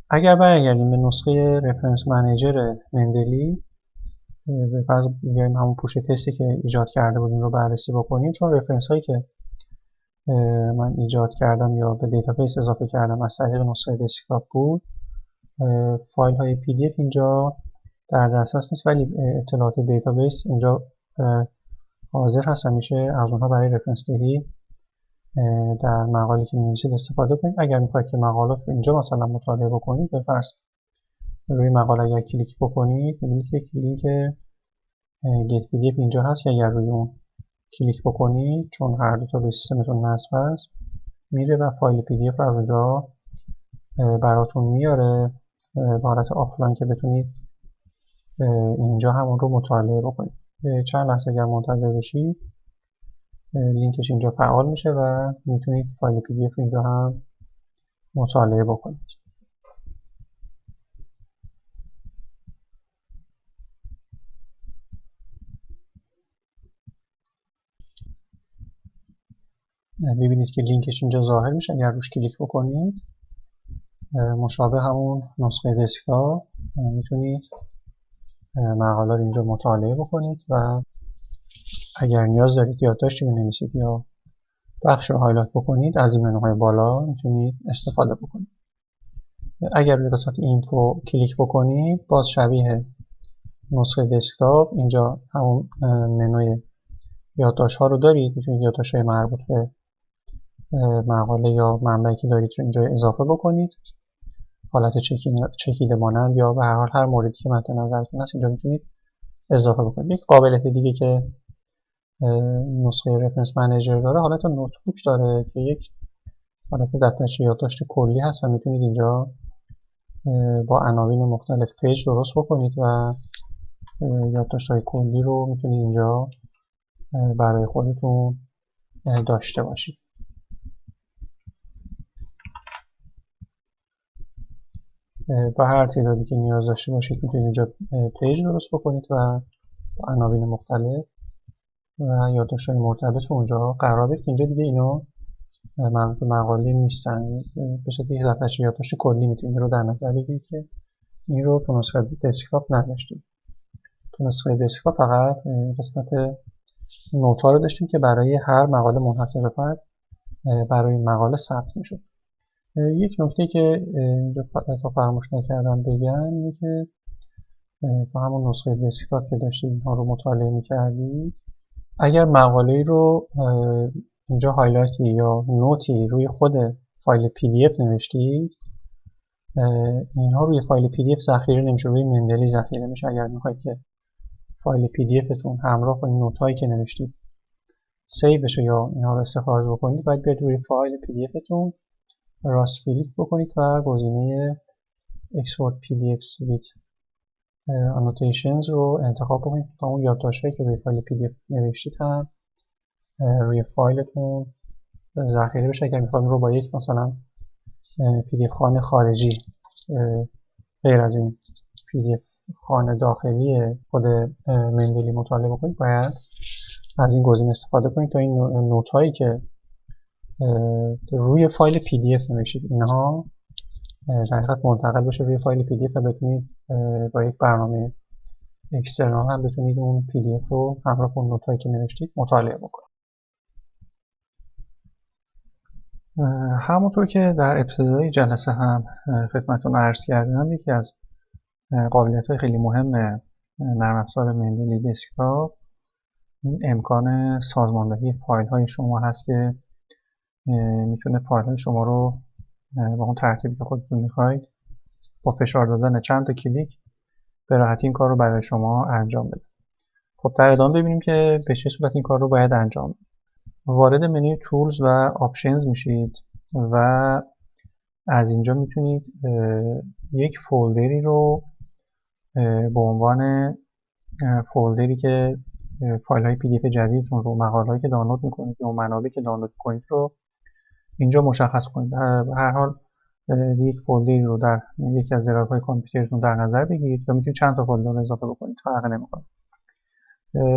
[SPEAKER 1] اگر برگردیم به نسخه رفرنس منیجر مندلی، به فرض بیایم همون پوش تستی که ایجاد کرده بودیم رو بررسی بکنیم، چون رفرنس هایی که من ایجاد کردم یا به دیتابیس اضافه کردم از طریق نسخه دسکتاپ بود، فایل های PDF اینجا در دسترس نیست، ولی اطلاعات دیتابیس اینجا حاضر هست و میشه از اونها برای رفرنس دهی در مقالی که می‌نویسید استفاده کنید. اگر میخواید که مقالات رو اینجا مثلا مطالعه بکنید، به فرض روی مقاله اگر کلیک بکنید می‌بینید که لینک get PDF اینجا هست که اگر روی اون کلیک بکنید، چون هر دو تا به سیستمتون نصب هست، میره و فایل PDF رو از اونجا براتون میاره به حالت آفلاین که بتونید اینجا همون رو مطالعه بکنید. چند لحظه اگر منتظر بشید لینکش اینجا فعال میشه و میتونید فایل PDF اینجا هم مطالعه بکنید. ببینید که لینکش اینجا ظاهر میشه. اگر روش کلیک بکنید مشابه همون نسخه دسکتاپ میتونید مقاله رو اینجا مطالعه بکنید و اگر نیاز دارید یادداشتی بنویسید یا بخش رو هایلایت بکنید از این منوهای بالا میتونید استفاده بکنید. اگر روی قسمت اینفو کلیک بکنید باز شبیه نسخه دسکتاپ اینجا همون منوی یادداشت ها رو دارید، میتونید یادداشت های مربوط به مقاله یا منبعی که دارید رو اینجا اضافه بکنید، حالت چکیده مانند یا به هر حال هر موردی که مد نظرتون هست اینجا میتونید اضافه بکنید. یک قابلیت دیگه که نسخه رفرنس منیجر داره حالت نوتبوک داره که یک حالت دفترچه یادداشت کلی هست و میتونید اینجا با عناوین مختلف پیج درست بکنید و یادداشت‌های کلی رو میتونید اینجا برای خودتون داشته باشید. با هر تعدادی که نیاز داشته باشید میتونید اینجا پیج درست بکنید و با عناوین مختلف و یادداشت‌های مرتبط اونجا قرار بدید. اینجا دیگه اینا مربوط به مقاله نیستن، به صورت یک دفترچه یادداشت کلی میتونید رو در نظر بگیرید که این رو تو نسخه دسکتاپ نداشتیم. تو نسخه دسکتاپ فقط قسمت نوت‌ها رو داشتیم که برای هر مقاله منحصر به فرد برای مقاله ثبت میشد. یک نکته که اینجا تا فراموش نکردم بگم اینه که تو همون نسخه دسکتاپ که داشتید اینها رو مطالعه میکردید، اگر مقاله رو اینجا هایلایتی یا نوتی روی خود فایل PDF نوشتید، اینها روی فایل PDF ذخیره نمیشه، روی مندلی ذخیره میشه. اگر میخواید که فایل PDF تون همراه با این نوت‌هایی که نوشتید سیو بشه یا اینها رو استخراج بکنید، باید بیاید روی فایل PDF تون راست کلیک بکنید و گزینه Export PDFs with Annotations رو انتخاب بکنید تا اون یادداشت‌هایی که روی فایل PDF نوشتید هم روی فایلتون ذخیره بشه. اگر میخواید رو با یک مثلا PDF خوان خارجی غیر از این PDF خوان داخلی خود مندلی مطالعه بکنید، باید از این گزینه استفاده کنید تا این نوت هایی که روی فایل PDF نوشتید اینها در حقیقت منتقل بشه روی فایل PDF و بتونید با یک برنامه اکسترنال هم بتونید اون PDF رو همراه با نوت هایی که نوشتید مطالعه بکنید. همونطور که در ابتدای جلسه هم خدمتتون عرض کردم، یکی از قابلیت‌های خیلی مهم نرم افزار مندلی دسکتاپ این امکان سازماندهی فایل‌های شما هست که میتونه فایل‌های شما رو با اون ترتیبی که خودتون میخواید با فشار دادن چند تا کلیک به راحتی این کار رو برای شما انجام بده. خب در ادامه ببینیم که به چه صورت این کار رو باید انجام بدید. وارد منوی تولز و آپشنز میشید و از اینجا میتونید یک فولدری رو به عنوان فولدری که فایل های PDF جدیدتون رو، مقاله هایی که دانلود میکنید یا منابعی که دانلود کنید رو اینجا مشخص کنید. به هر حال یک فولدری رو در یکی از درایر های کامپیوترتون در نظر بگیرید و میتونید چند تا فولدر اضافه بکنید، فرق نمیکنه.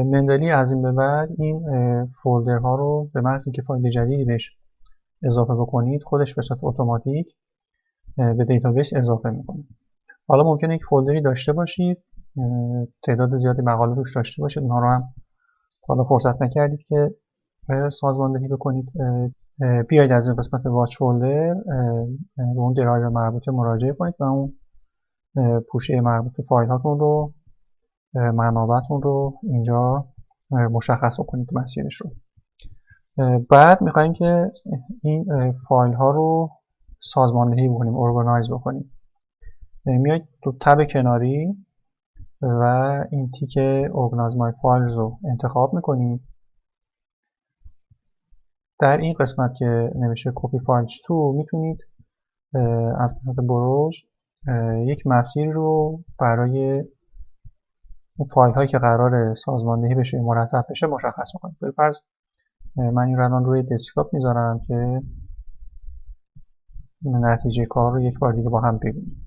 [SPEAKER 1] مندلی از این به بعد این فولدرها رو به محض اینکه فایل جدیدی بهش اضافه بکنید خودش به صورت اتوماتیک به دیتابیس اضافه میکنه. حالا ممکنه یک فولدری داشته باشید، تعداد زیادی مقاله روش داشته باشید، اونها رو هم حالا فرصت نکردید که سازماندهی بکنید. بیایید از این قسمت واچ فولدر به اون درایر مربوطه مراجعه کنید و اون پوشه مربوط به فایل هاتون رو، منابعتون رو اینجا مشخص بکنید مسیرش رو. بعد میخوایم که این فایل ها رو سازماندهی بکنیم، ارگانایز بکنیم. میایید تو تب کناری و این تیک Organize My Files رو انتخاب میکنید. در این قسمت که نوشته Copy Files to میتونید از قسمت بروز یک مسیر رو برای اون فایل هایی که قرار سازماندهی بشه مرتب بشه مشخص میکنید. به فرض من این رو الان روی دسکتاپ میذارم که نتیجه کار رو یک بار دیگه با هم ببینیم.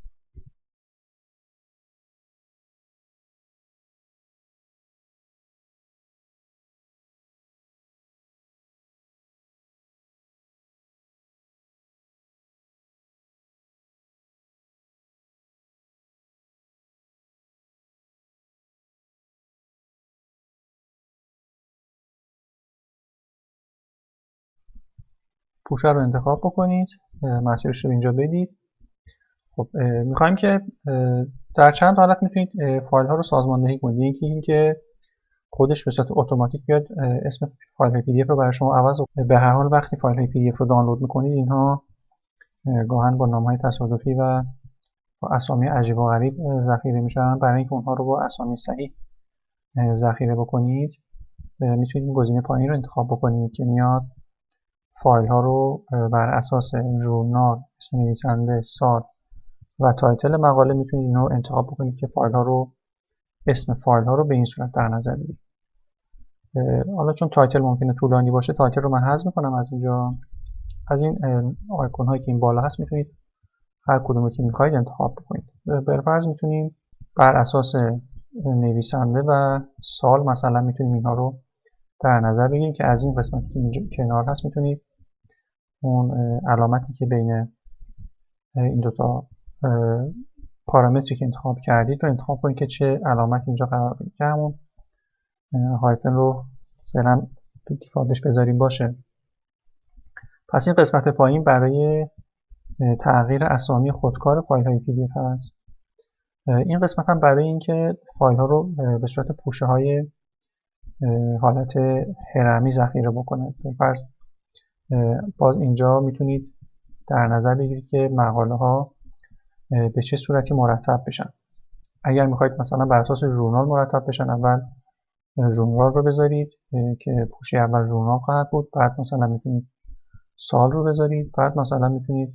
[SPEAKER 1] پوشه رو انتخاب بکنید، مسیرش رو اینجا بدید. خب میخوایم که در چند حالت میتونید فایل ها رو سازماندهی کنید. یکی این که خودش به صورت اتوماتیک بیاد اسم فایل های PDF رو برای شما عوض کنه. به هر حال وقتی فایل های PDF رو دانلود میکنید اینها گاهن با نام های تصادفی و با اسامی عجیب و غریب ذخیره میشن. برای اینکه اونها رو با اسامی صحیح ذخیره بکنید میتونید این گزینه پایین رو انتخاب بکنید که میاد فایل ها رو بر اساس ژورنال، اسم نویسنده، سال و تایتل مقاله میتونید این رو انتخاب بکنید که اسم فایل ها رو به این صورت در نظر بگیرید. حالا چون تایتل ممکنه طولانی باشه، تایتل رو من حذف میکنم از اینجا. از این آیکون هایی که این بالا هست میتونید هر کدومی که میخواید انتخاب بکنید. بالفرض میتونیم بر اساس نویسنده و سال مثلا میتونیم اینها رو در نظر بگیریم که از این قسمت که اینجا کنار هست میتونید اون علامتی که بین این دوتا پارامتری که انتخاب کردید رو انتخاب کنید که چه علامتی اینجا قرار بدید، که همون هایفن رو فعلا دیفالتش بذاریم باشه. پس این قسمت پایین برای تغییر اسامی خودکار فایل های PDF هست. این قسمت هم برای اینکه فایل ها رو به صورت پوشه های حالت هرمی ذخیره بکنه. فرض باز اینجا میتونید در نظر بگیرید که مقاله ها به چه صورتی مرتب بشن. اگر میخواید مثلا بر اساس ژورنال مرتب بشن، اول ژورنال رو بذارید که پوشه اول ژورنال خواهد بود، بعد مثلا میتونید سال رو بذارید، بعد مثلا میتونید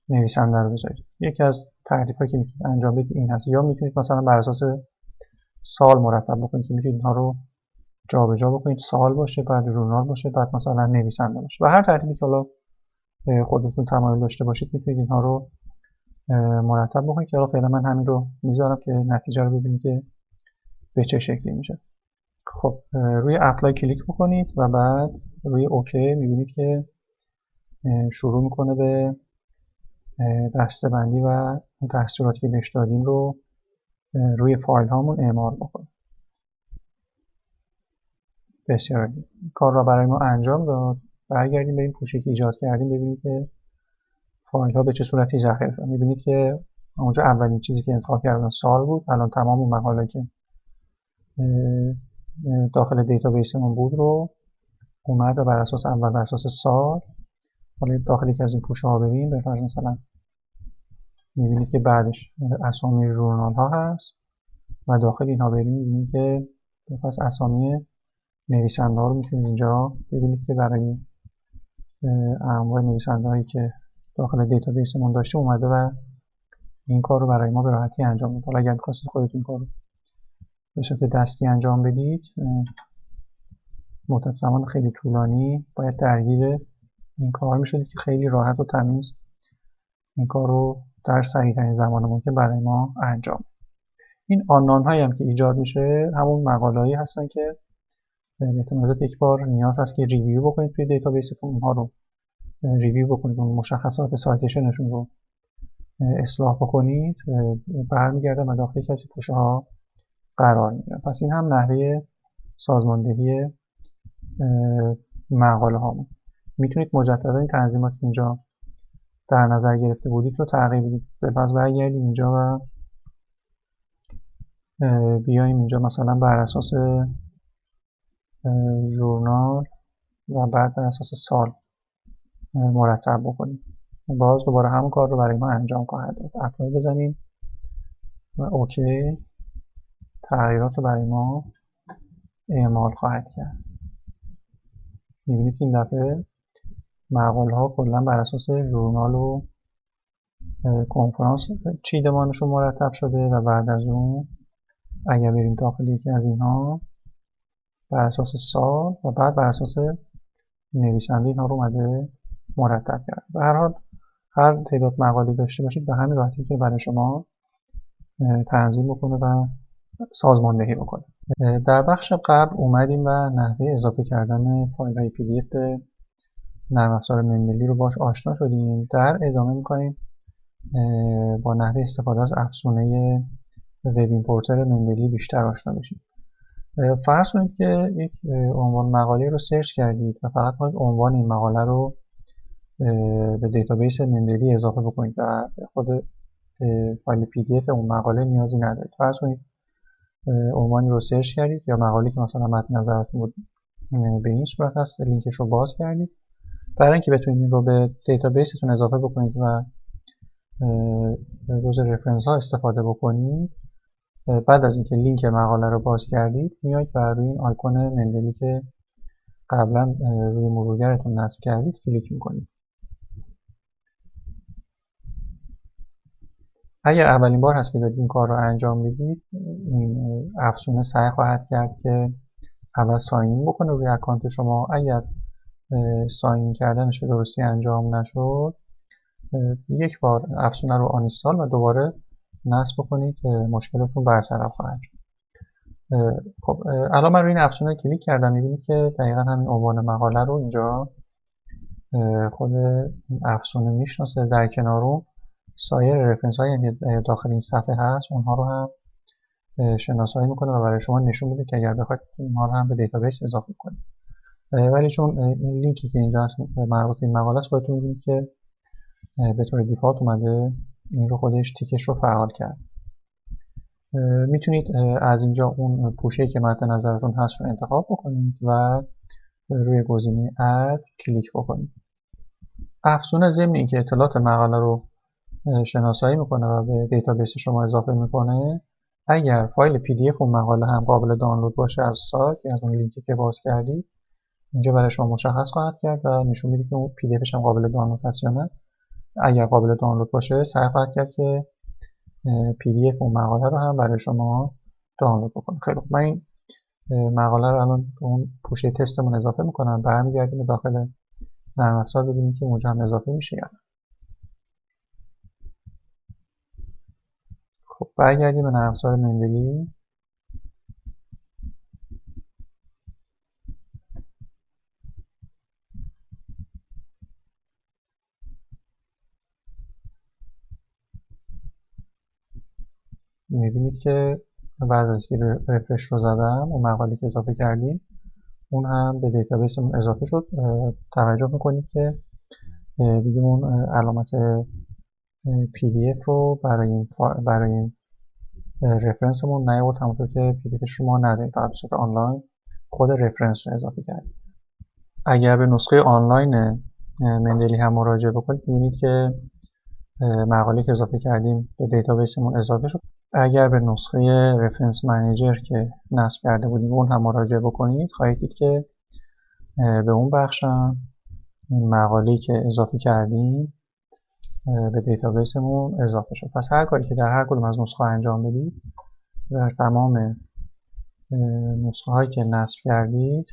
[SPEAKER 1] نویسنده رو بذارید. یکی از ترتیب‌هایی که میتونید انجام بدید این هست. یا میتونید مثلا بر اساس سال مرتب بکنید که میتونید اینها رو جابجا بکنید، سال باشه بعد ژورنال باشه بعد مثلا نویسنده باشه، و هر ترتیبی که حالا خودتون تمایل داشته باشید میتونید اینها رو مرتب بکنید. که حالا فعلا من همین رو میذارم که نتیجه رو ببینید که به چه شکلی میشه. خب روی اپلای کلیک بکنید و بعد روی اوکی میبینید که شروع میکنه به دسته‌بندی و دستوراتی که بهش دادیم رو روی فایل هامون اعمال بکنه. بسیار عالی. کار را برای ما انجام داد. برگردیم به این پوشه که ایجاد کردیم، ببینید که فایل ها به چه صورتی ذخیره شدن. میبینید که اونجا اولین چیزی که انتخاب کردم سال بود. الان تمام اون مقاله که داخل دیتابیسمون بود رو اومد و بر اساس اول بر اساس سال، حالا داخل یکی از این پوشه ها بریم، به فرض مثلا میبینید که بعدش اسامی ژورنال ها هست و داخل اینها بریم میبینید که پس اسامی نویسنده ها رو میتونید اینجا ببینید که برای انواع نویسنده هایی که داخل دیتابیسمون داشته اومده و این کار رو برای ما به راحتی انجام میده. حالا اگر می‌خواستید خودتون کار رو به صورت دستی انجام بدید، مدت زمان خیلی طولانی باید درگیر این کار میشدید که خیلی راحت و تمیز این کار رو در سریع‌ترین زمان ممکن برای ما انجام. این آنان هایی هم که ایجاد میشه همون مقاله‌ای هستن که احتمالاً یک بار نیاز هست که ریویو بکنید توی دیتابیستون، اونها رو ریویو بکنید، اون مشخصات سایتیشنشون رو اصلاح بکنید، برمیگردن و داخل کسی پوشه ها قرار میگیرن. پس این هم نحوه سازماندهی مقاله هامون. میتونید مجددا این تنظیمات که اینجا در نظر گرفته بودید رو تغییر بدید. پس برگردیم اینجا و بیایم اینجا مثلا بر اساس ژورنال و بعد بر اساس سال مرتب بکنیم. باز دوباره همون کار رو برای ما انجام خواهد داد. اپلای بزنیم و اوکی. تغییرات رو برای ما اعمال خواهد کرد. میبینید که این دفعه مقاله ها کلا بر اساس ژورنال و کنفرانس چیدمانشون مرتب شده و بعد از اون اگر بریم داخل یکی از اینها بر اساس سال و بعد بر اساس نویسنده اینها رو اومده مرتب کرد. به هر حال هر تعداد مقاله داشته باشید به همین راحتی که برای شما تنظیم بکنه و سازماندهی بکنه. در بخش قبل اومدیم و نحوه اضافه کردن فایل های PDF به نرم افزار مندلی رو باش آشنا شدیم. در ادامه می‌کنیم با نحوه استفاده از افزونه وب ایمپورتر مندلی بیشتر آشنا بشیم. فرض کنید که یک عنوان مقاله رو سرچ کردید و فقط باید عنوان این مقاله رو به دیتابیس مندلی اضافه بکنید و خود فایل PDF اون مقاله نیازی ندارید. فرض کنید عنوانی رو سرچ کردید یا مقاله که مثلا مد نظرتون بود به این صورت هست، لینکش رو باز کردید. برای اینکه بتونید این رو به دیتابیستون اضافه بکنید و جزء رفرنس ها استفاده بکنید، بعد از اینکه لینک مقاله رو باز کردید میایید و روی این آیکون مندلی که قبلا روی مرورگرتون نصب کردید کلیک میکنید. اگر اولین بار هست که دارید این کار رو انجام میدید، این افزونه سعی خواهد کرد که اول ساین بکنه روی اکانت شما. اگر ساین کردنش به درستی انجام نشد، یک بار افزونه رو آنینستال و دوباره نصب بکنید، مشکلتون برطرف خواهد شد. خب الان من روی این افزونه کلیک کردم، میبینید که دقیقا همین عنوان مقاله رو اینجا خود این افزونه میشناسه. در کنار اون سایر رفرنس هایی داخل این صفحه هست، اونها رو هم شناسایی میکنه و برای شما نشون میده که اگر بخواید اونها رو هم به دیتابیس اضافه کنید. ولی چون این لینکی که اینجا هست مربوط به این مقاله است، خودتون می‌بینید که به طور دیفالت اومده این رو خودش تیکش رو فعال کرد. میتونید از اینجا اون پوشه‌ای که مد نظرتون هست رو انتخاب بکنید و روی گزینه اد کلیک بکنید. افزونه ضمن اینکه اطلاعات مقاله رو شناسایی میکنه و به دیتابیس شما اضافه میکنه، اگر فایل PDF اون مقاله هم قابل دانلود باشه از سایت یا از اون لینکی که باز کردید، اینجا برای شما مشخص خواهد کرد و نشون میده که اون PDFش هم قابل دانلود هست یا نه. اگر قابل دانلود باشه سعی خواهد کرد که PDF اون مقاله رو هم برای شما دانلود بکنه. خیلی خوب، من این مقاله رو الان اون پوشه تستمون اضافه میکنم، برمیگردیم به داخل نرم افزار ببینیم که اونجا هم اضافه میشه یا نه. خب برگردیم به نرم افزار مندلی. میبینید که بعد از اینکه رفرش رو زدم، اون مقاله که اضافه کردیم اون هم به دیتابیسمون اضافه شد. توجه میکنید که دیگه اون علامت PDF رو برای این رفرنسمون نیاورد، همونطور که PDFش رو ما نداریم، فقط به صورت آنلاین خود رفرنس رو اضافه کردیم. اگر به نسخه آنلاین مندلی هم مراجعه بکنید، می‌بینید که مقاله که اضافه کردیم به دیتابیسمون اضافه شد. اگر به نسخه رفرنس منیجر که نصب کرده بودیم اون هم مراجعه بکنید، خواهید دید که به اون بخش هم این مقاله‌ای که اضافه کردیم به دیتابیسمون اضافه شد. پس هر کاری که در هر کدوم از نسخه انجام بدید، در تمام نسخه هایی که نصب کردید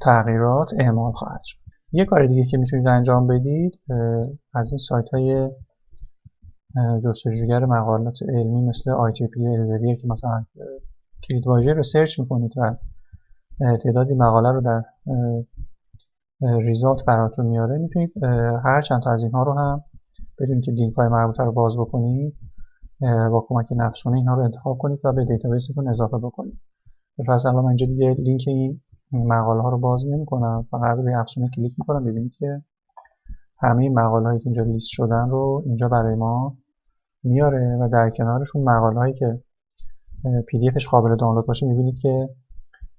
[SPEAKER 1] تغییرات اعمال خواهد شد. یه کار دیگه که میتونید انجام بدید، از این سایت های جستجوگر مقالات علمی مثل IEEE الزویر که مثلا کلیدواژه رو سرچ میکنید و تعدادی مقاله رو در ریزالت براتون میاره، میتونید هر چند تا از اینها رو هم بدون که لینک های مربوطه رو باز بکنید با کمک نفسونه اینها رو انتخاب کنید و به دیتابیستون اضافه بکنید. پس الان من اینجا دیگه لینک این مقاله ها رو باز نمی کنم، فقط روی افزونه کلیک میکنم. ببینید که همه مقاله هایی که اینجا لیست شدن رو اینجا برای ما میاره و در کنارشون مقاله هایی که PDFش قابل دانلود باشه، میبینید که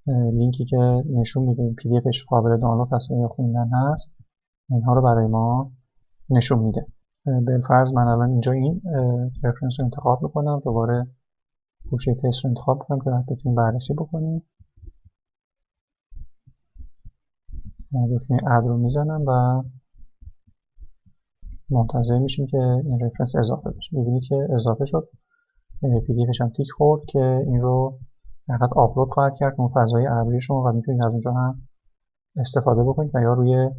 [SPEAKER 1] لینکی که نشون میده PDFش قابل دانلود هست یا خوندن هست، اینها رو برای ما نشون میده. بالفرض من الان اینجا این رفرنس رو انتخاب میکنم، دوباره گوشه تست رو انتخاب میکنم که بتونیم بررسی بکنیم. دکمه اد رو میزنم و منتظر میشیم که این رفرنس اضافه بشه. میبینید که اضافه شد، PDFش هم تیک خورد که این رو فقط آپلود خواهد کرد اون فضای ابری شما و میتونید از اونجا هم استفاده بکنید و یا روی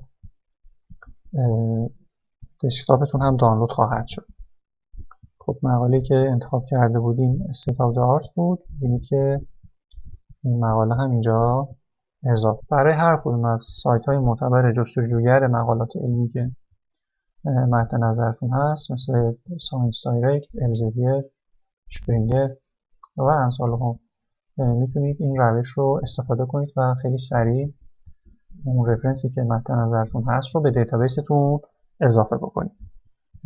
[SPEAKER 1] دسکتاپتون هم دانلود خواهد شد. خب مقاله‌ای که انتخاب کرده بودیم State of the Art بود. ببینید که این مقاله هم اینجا اضافه. برای هر کدوم از سایت‌های معتبر جستجوگر مقالات علمی که مد نظرتون هست مثل ساینس دایرکت، الزویر، شپرینگر و امثالهم، میتونید این روش رو استفاده کنید و خیلی سریع اون رفرنسی که مد نظرتون هست رو به دیتابیستون اضافه بکنید.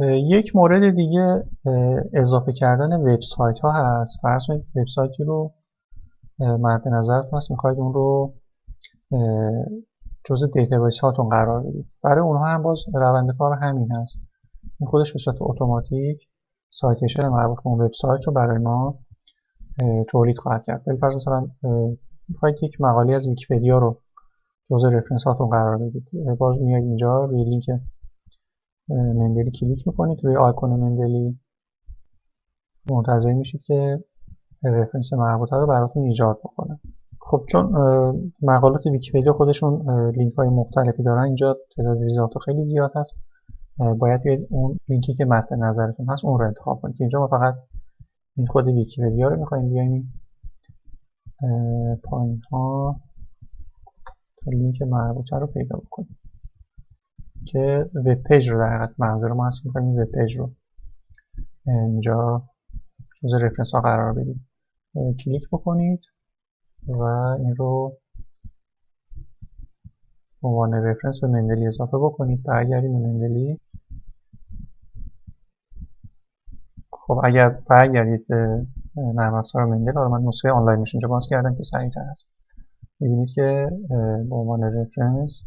[SPEAKER 1] یک مورد دیگه اضافه کردن وبسایت ها هست. فرض کنید وبسایتی رو مد نظرتون هست، میخواید اون رو جزء دیتابیس هاتون قرار بدید. برای اونها هم باز روند کار همین هست. این خودش به صورت اتوماتیک سایتیشن مربوط به اون وبسایت رو برای ما تولید خواهد کرد. بالفرض مثلا میخواید یک مقاله از ویکی‌پدیا رو جزء رفرنس هاتون قرار بدید، باز میایید اینجا روی لینک مندلی کلیک میکنید، روی آیکون مندلی منتظر میشید که رفرنس مربوطه رو براتون ایجاد بکنه. خب چون مقالات ویکی‌پدیا خودشون لینک های مختلفی دارن، اینجا تعداد ریزالت خیلی زیاد هست. باید بیاید اون لینکی که مد نظرتون هست اون رو انتخاب کنید. اینجا ما فقط این خود ویکی‌پدیا رو می‌خوایم بیایم پایین ها تا لینک مربوطه رو پیدا بکنیم که وب پیج رو در حقیقت منظور ما هست که می‌خوایم این وب پیج رو اینجا جزو رفرنس ها قرار بدیم. کلیک بکنید و این رو به عنوان رفرنس به مندلی اضافه بکنید. برگردیم به مندلی. خب اگر برگردید به نرم افزار مندل، حالا من نسخه آنلاینش اینجا باز کردم که سریع‌تر هست. می‌بینید که به عنوان رفرنس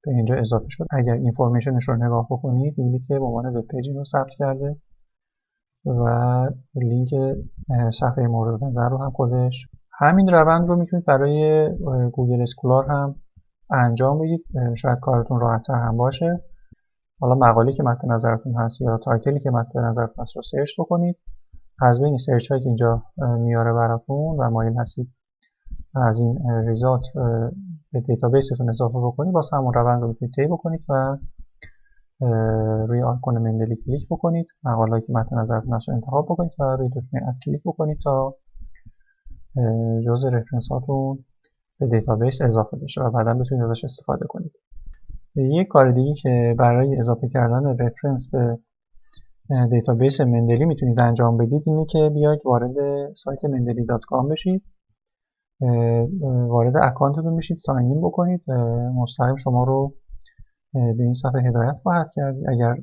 [SPEAKER 1] به اینجا اضافه شد. اگر اینفورمیشنش رو نگاه بکنید می‌بینید که به عنوان وب پیج رو ثبت کرده و لینک صفحه مورد نظر رو هم خودش. همین روند رو میتونید برای گوگل اسکولار هم انجام بدید. شاید کارتون راحت‌تر هم باشه. حالا مقاله که مد نظرتون هست یا تایتلی که مد نظرتون هست رو سرچ بکنید. از بین سرچ هایی که اینجا میاره براتون و مایل هستید از این ریزالت به دیتابیستون اضافه بکنید، باز همون روند رو میتونید طی بکنید و روی آیکون مندلی کلیک بکنید، مقاله‌ای که مد نظرتون هست رو انتخاب بکنید و روی دکمه اد کلیک بکنید تا جزء رفرنس هاتون به دیتابیس اضافه بشه و بعدا بتونید ازش استفاده کنید. یک کار دیگه که برای اضافه کردن رفرنس به دیتابیس مندلی میتونید انجام بدید اینه که بیاید وارد سایت mendeli.com بشید، وارد اکانتتون بشید، ساین این بکنید، مستقیم شما رو به این صفحه هدایت خواهد کرد. اگر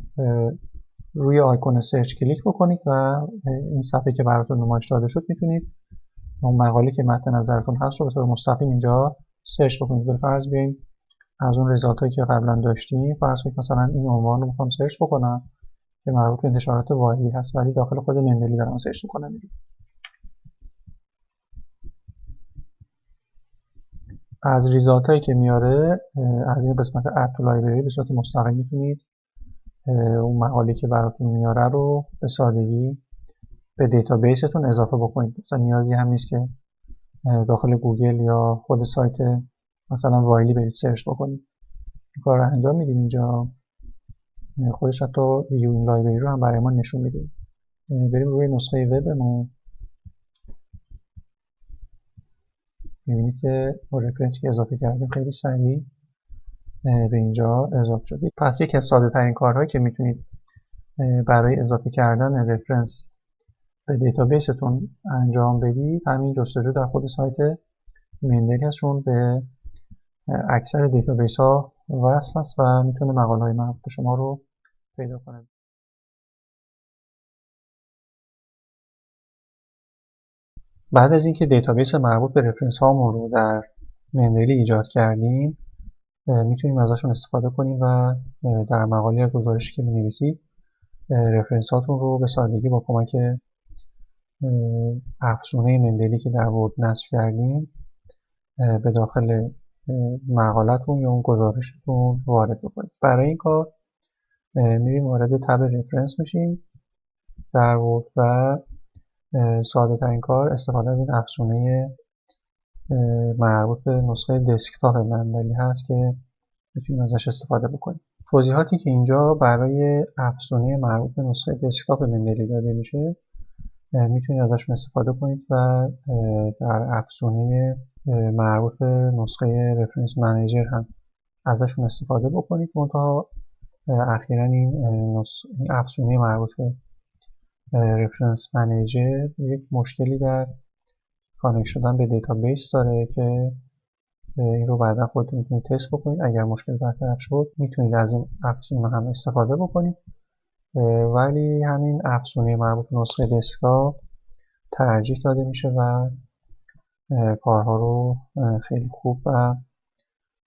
[SPEAKER 1] روی آیکون سرچ کلیک بکنید و این صفحه که براتون نمایش داده شد میتونید اون مقاله که مد نظرتون هست رو به طور مستقیم اینجا سرچ بکنید. به فرض بیایم از اون ریزالت هایی که قبلا داشتیم، فرض کنید مثلا این عنوان رو میخوام سرچ بکنم که مربوط به انتشارات وایلی هست ولی داخل خود مندلی دارم سرچ میکنم. از ریزالت هایی که میاره از این قسمت اد تو لایبرری به صورت مستقیم میتونید اون مقاله که براتون میاره رو به سادگی به دیتابیستون اضافه بکنید. مثلا نیازی هم نیست که داخل گوگل یا خود سایت مثلا وایلی برید سرچ بکنید. این کار رو انجام میدیم. اینجا خودش حتی ویو این لایبرری رو هم برای ما نشون میده. بریم روی نسخه وبمون. میبینید که با رفرنسی که اضافه کردیم خیلی سریع به اینجا اضافه شده. پس یکی از ساده ترین کارهایی که میتونید برای اضافه کردن رفرنس به دیتابیستون انجام بدید همین جستجو در خود سایت مندلی هست، چون به اکثر دیتابیس ها وصل هست و میتونه مقاله های مربوط به شما رو پیدا کنه. بعد از اینکه دیتابیس مربوط به رفرنس هامون رو در مندلی ایجاد کردیم میتونیم ازشون استفاده کنیم و در مقاله یا گزارشی که می‌نویسید رفرنس هاتون رو به سادگی با کمک افزونه مندلی که در ورد نصب کردیم به داخل مقالتون یا اون گزارشتون وارد بکنید. برای این کار میریم وارد تب رفرنس میشیم در ورد و ساده ترین کار استفاده از این افزونه مربوط به نسخه دسکتاپ مندلی هست که میتونیم ازش استفاده بکنیم. توضیحاتی که اینجا برای افزونه مربوط به نسخه دسکتاپ مندلی داده میشه میتونید ازشون استفاده کنید و در افزونه مربوط به نسخه رفرنس منیجر هم ازشون استفاده بکنید. منتها اخیرا این افزونه مربوط به رفرنس منیجر یک مشکلی در کانکت شدن به دیتابیس داره که این رو بعدا خودتون میتونید تست بکنید. اگر مشکل برطرف شد میتونید از این افزونه هم استفاده بکنید، ولی همین افزونه مربوط به نسخه دسکتاپ ترجیح داده میشه و کارها رو خیلی خوب و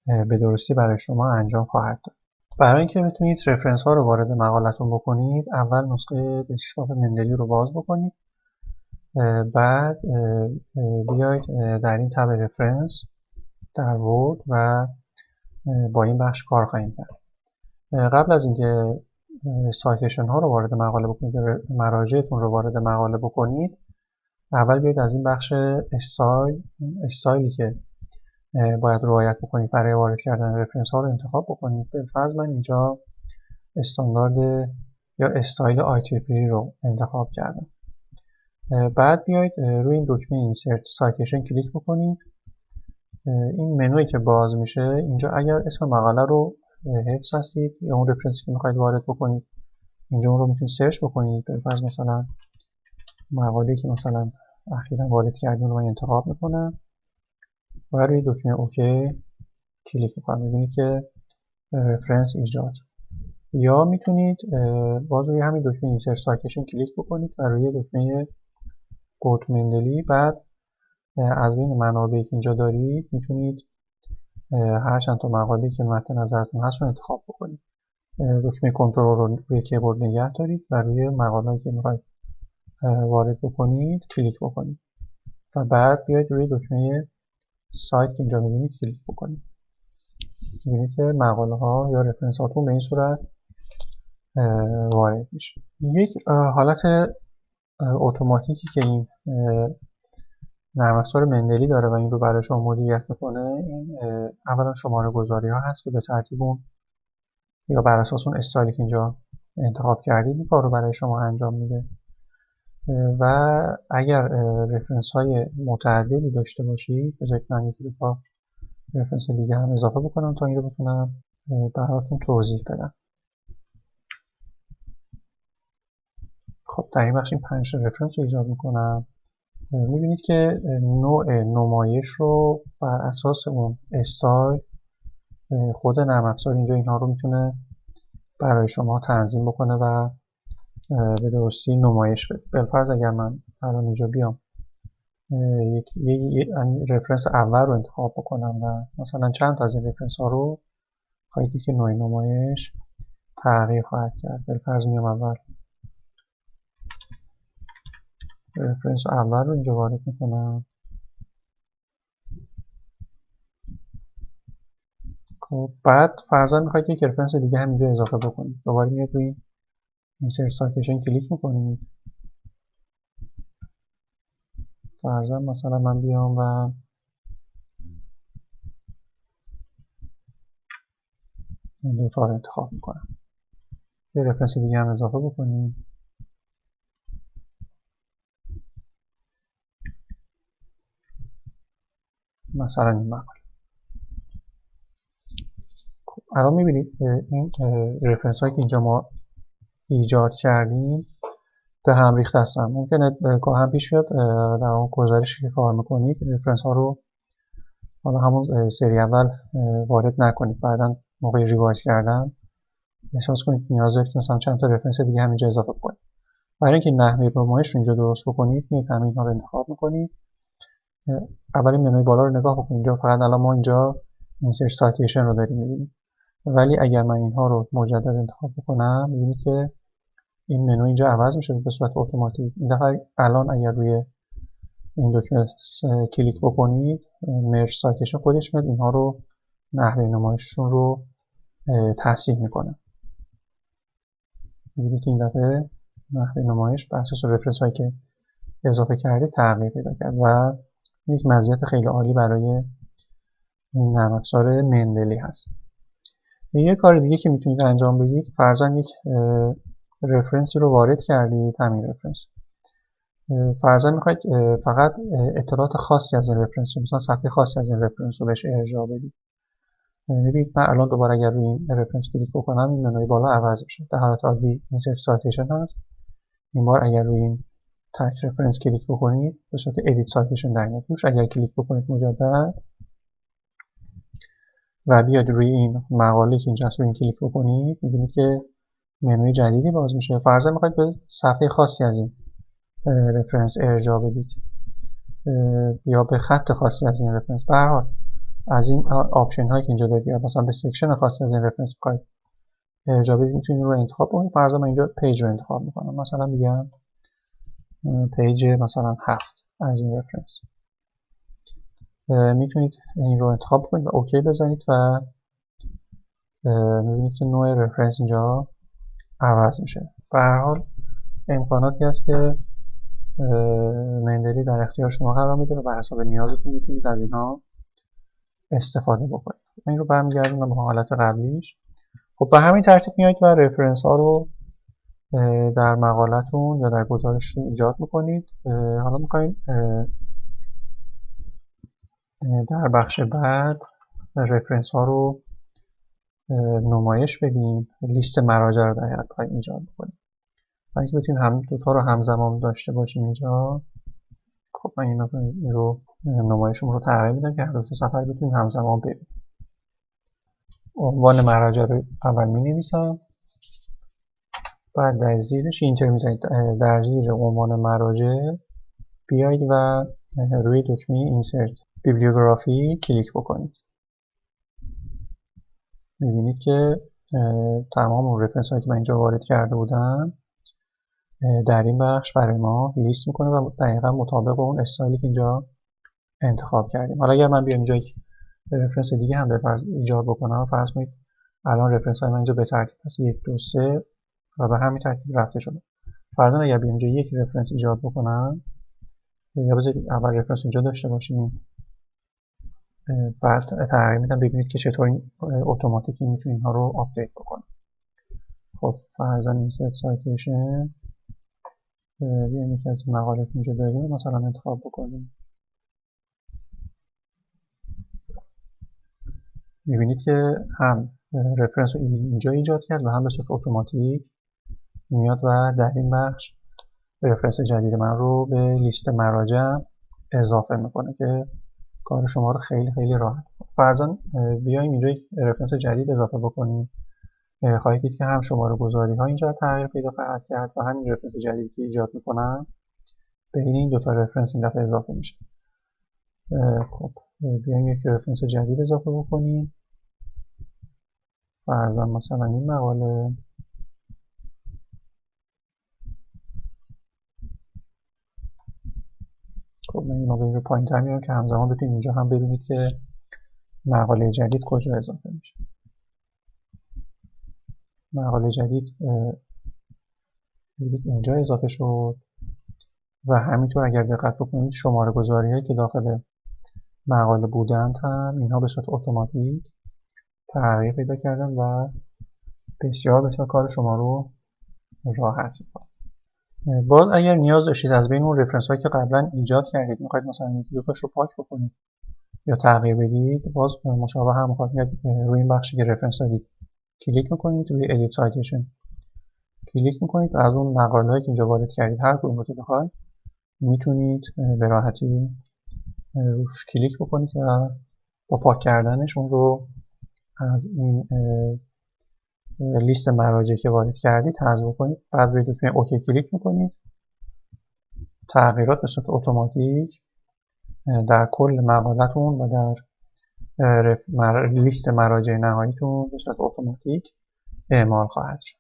[SPEAKER 1] به درستی برای شما انجام خواهد داد. برای اینکه بتونید رفرنس ها رو وارد مقالتون بکنید اول نسخه دسکتاپ مندلی رو باز بکنید، بعد بیاید در این تب رفرنس در ورد و با این بخش کار خواهیم کرد. قبل از اینکه سایتیشن ها رو وارد مقاله بکنید، مراجعتون رو وارد مقاله بکنید، اول بیاید از این بخش استایلی که باید رعایت بکنید برای وارد کردن رفرنس ها رو انتخاب بکنید. به فرض من اینجا استاندارد یا استایل IEEE رو انتخاب کردم. بعد بیاید روی این دکمه Insert Citation کلیک بکنید. این منویی که باز میشه اینجا اگر اسم مقاله رو حفظ هستید یا اون رفرنسی که میخواید وارد بکنید اینجا اون رو میتونید سرچ بکنید. به فرض مثلا مقاله‌ای که مثلا اخیراً وارد کردیم رو من انتخاب میکنم و روی دکمه اوکی کلیک میکنم. میبینید که رفرنس ایجاد. یا میتونید باز روی همین دکمه Insert Citation کلیک بکنید و روی دکمه قطب مندلی بعد از بین منابعی که اینجا دارید میتونید هر چند تا مقاله‌ای که مد نظرتون هست رو انتخاب بکنید. دکمه کنترل رو روی کیبورد نگه دارید و روی مقاله‌ای که میخواید وارد بکنید کلیک بکنید و بعد بیاید روی دکمه سایت که اینجا میبینید کلیک بکنید. میبینید که مقاله ها یا رفرنس هاتون به این صورت وارد میشه. یک حالت اتوماتیکی که این نرم افزار مندلی داره و این رو برای شما مدیریت میکنه، این اولا شماره گذاری ها هست که به ترتیب اون یا بر اساس اون استایلی که اینجا انتخاب کردید این کار رو برای شما انجام میده. و اگر رفرنس های متعددی داشته باشید بذارید من یکی دو تا رفرنس دیگه هم اضافه بکنم تا این رو بتونم براتون توضیح بدم. خب در این بخش این 5 رفرنس رو ایجاد میکنم. میبینید که نوع نمایش رو بر اساس اون استایل خود نرم افزار اینجا اینها رو میتونه برای شما تنظیم بکنه و به درستی نمایش بده. بالفرض اگر من الان اینجا بیام یک رفرنس اول رو انتخاب بکنم و مثلا چند تا از این رفرنس ها رو خواهید که نوع نمایش تغییر خواهد کرد. بالفرض میام اول رفرنس اول رو اینجا وارد میکنم. خب بعد فرضاً میخواید یک رفرنس دیگه هم اینجا اضافه بکنید. دوباره میاد روی Insert Citation کلیک میکنید. فرضاً مثلا من بیام و این دو تا رو انتخاب میکنم. یه رفرنس دیگه هم اضافه بکنیم. مثلا این مقاله. خب الان میبینید این رفرنس هایی که اینجا ما ایجاد کردیم به هم ریخته هستن. ممکنه گاهی پیش بیاد در اون گزارشی که کار میکنید رفرنس ها رو حالا همون سری اول وارد نکنید. بعداً موقع ریوایز کردن احساس کنید نیاز دارید که مثلا چند تا رفرنس دیگه هم اینجا اضافه کنید. برای اینکه نحوه نمایش رو اینجا درست بکنید میاد همین ها رو انتخاب میکنید. اول منوی بالا رو نگاه بکنید. اینجا فقط الان ما اینجا Insert Citation رو داریم میبینید. ولی اگر من اینها رو مجدد انتخاب بکنم میبینید که این منو اینجا عوض میشه به صورت اتوماتیک. این دفعه الان اگر روی این دکمه کلیک بکنید مرج سایتیشن خودش میاد اینها رو نحوه نمایششون رو تصحیح میکنه. میبینید که این دفعه نحوه نمایش بر اساس رفرنس هایی که اضافه کرده تغییر پیدا کرد و یک مزیت خیلی عالی برای این نرم افزار مندلی هست. یه کار دیگه که میتونید انجام بدید، فرضاً یک رفرنسی رو وارد کردید، همین رفرنس فرضاً میخواید فقط اطلاعات خاصی از این رفرنس مثلا صفحه خاصی از این رفرنس رو بهش ارجاع بدید. ببینید من الان دوباره اگر روی این رفرنس کلیک بکنم این منوی بالا عوض میشه. در حالت عادی Insert Citation هست. این بار اگر روی این تک رفرنس کلیک بکنید به صورت Edit Citation در میاد. روش اگر کلیک بکنید مجدد و بیاد روی این مقاله که اینجاست روی این کلیک بکنید میبینید که منوی جدیدی باز میشه. فرضاً میخواید به صفحه خاصی از این رفرنس ارجاع بدید یا به خط خاصی از این رفرنس. به هر حال از این آپشن هایی که اینجا دارید یا مثلا به سکشن خاصی از این رفرنس میخواید ارجاع بدید میتونید رو انتخاب کنید. فرضاً من اینجا پیج رو انتخاب میکنم. مثلا میگم پیج مثلا 7 از این رفرنس. میتونید این رو انتخاب کنید و اوکی بزنید و میبینید که نوع رفرنس اینجا عوض میشه. به هر حال امکاناتی هست که مندلی در اختیار شما قرار میده و بر حسب نیازتون میتونید از اینها استفاده بکنید. این رو برمیگردونم به حالت قبلیش. خب به همین ترتیب میایید و رفرنس ها رو در مقالتون یا در گزارشتون ایجاد میکنید. حالا میخوایم در بخش بعد رفرنس ها رو نمایش بدیم، لیست مراجع رو در حقیقت میخوایم ایجاد بکنیم برای اینکه بتونیم هم دوتا رو همزمان داشته باشیم اینجا. خب من این رو نمایشمون رو تغییر میدم که هر دو صفحه بتونیم همزمان ببینیم. عنوان مراجع رو اول می نویسم، بعد در زیرش اینتر میزنید. در زیر عنوان مراجع بیایید و روی دکمه اینسرت بیبلیوگرافی کلیک بکنید. میبینید که تمام اون رفرنس هایی که من اینجا وارد کرده بودم در این بخش برای ما لیست میکنه و دقیقا مطابق اون استایلی که اینجا انتخاب کردیم. حالا اگر من بیام اینجا یک رفرنس دیگه هم به فرض ایجاد بکنم، فرض کنید الان رفرنس های من اینجا به ترتیب هست 1 2 3 و به همین ترتیب رفته شده. فرضاً اگر بیام اینجا یک رفرنس ایجاد بکنم، یا بذارید اول رفرنس اینجا داشته باشیم، بعد تغییر میدم ببینید که چطور این اتوماتیکی میتونه اینها رو آپدیت بکنه. خب فرضاً اینسرت سایتیشن، بیایم یکی از مقالات اینجا داریم مثلا انتخاب بکنیم. میبینید که هم رفرنس رو اینجا ایجاد کرد و هم به صورت اتوماتیک میاد و در این بخش رفرنس جدید من رو به لیست مراجع اضافه میکنه که کار شما رو خیلی خیلی راحت. فرضاً بیایم اینجا یک رفرنس جدید اضافه بکنیم، خواهید دید که هم شماره گذاری ها اینجا تغییر پیدا خواهد کرد و همین رفرنس جدیدی که ایجاد میکنم بین این دو تا رفرنس این دفعه اضافه میشه. خب بیایم یک رفرنس جدید اضافه بکنیم، فرضاً مثلا این مقاله. خب من این موقعی رو پایین تر میارم که همزمان بتونید اینجا هم ببینید که مقاله جدید کجا اضافه میشه. مقاله جدید اینجا اضافه شد و همینطور اگر دقت بکنید شماره گذاری هایی که داخل مقاله بودند هم اینها به صورت اتوماتیک تغییر پیدا کردن و بسیار بسیار کار شما رو راحت میکنه. باز اگر نیاز داشتید از بین اون رفرنس هایی که قبلا ایجاد کردید میخواید مثلا یکی دو تاش رو پاک بکنید یا تغییر بدید، باز مشابه هم میخواید روی این بخشی که رفرنس دادید کلیک میکنید، روی ادیت سایتیشن کلیک میکنید و از اون مقاله هایی که اینجا وارد کردید هر کدوم رو که بخواید میتونید به راحتی روش کلیک بکنید و با پاک کردنش اون رو از این لیست مراجعی که وارد کردید حذف بکنید. بعد روی دکمه اوکی کلیک میکنید، تغییرات به صورت اتوماتیک در کل مقالتون و در لیست مراجع نهاییتون به صورت اتوماتیک اعمال خواهد شد.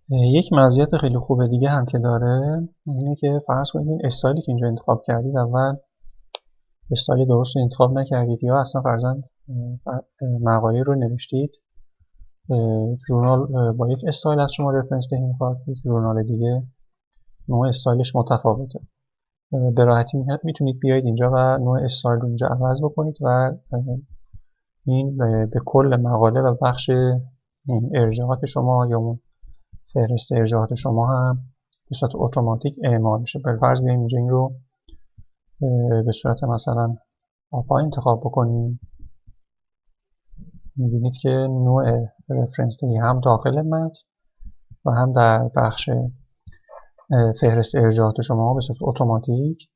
[SPEAKER 1] یک مزیت خیلی خوب دیگه هم که داره اینه که فرض کنید این استایلی که اینجا انتخاب کردید اول استایل درست رو انتخاب نکردید یا اصلا فرضاً مقاله رو نوشتید ژورنال با یک استایل از شما رفرنس دهی میخواد، یک ژورنال دیگه نوع استایلش متفاوته. به راحتی میتونید بیایید اینجا و نوع استایل رو اینجا عوض بکنید و این به کل مقاله و بخش ارجاعات شما یا اون فهرست ارجاعات شما هم به صورت اتوماتیک اعمال میشه. بالفرض بیایم اینجا این رو به صورت مثلا آپا انتخاب بکنیم، میبینید که نوع رفرنس دهی هم داخل متن و هم در بخش فهرست ارجاعات شما به صورت اتوماتیک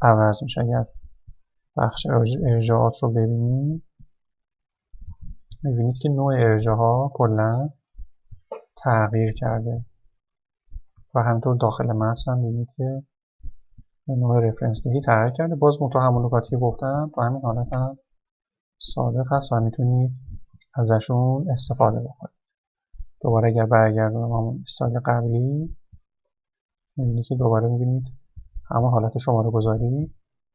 [SPEAKER 1] عوض میشه. اگر بخش ارجاعات رو ببینید میبینید که نوع ارجاع ها کلا تغییر کرده و همینطور داخل متن هم میبینید که نوع رفرنس دهی تغییر کرده. باز منتها همون نکاتی که گفتم تو همین حالت هم صادق هست و میتونید ازشون استفاده بکنید. دوباره اگر برگردونم همون استایل قبلی میبینید که دوباره میبینید همون حالت شماره گذاری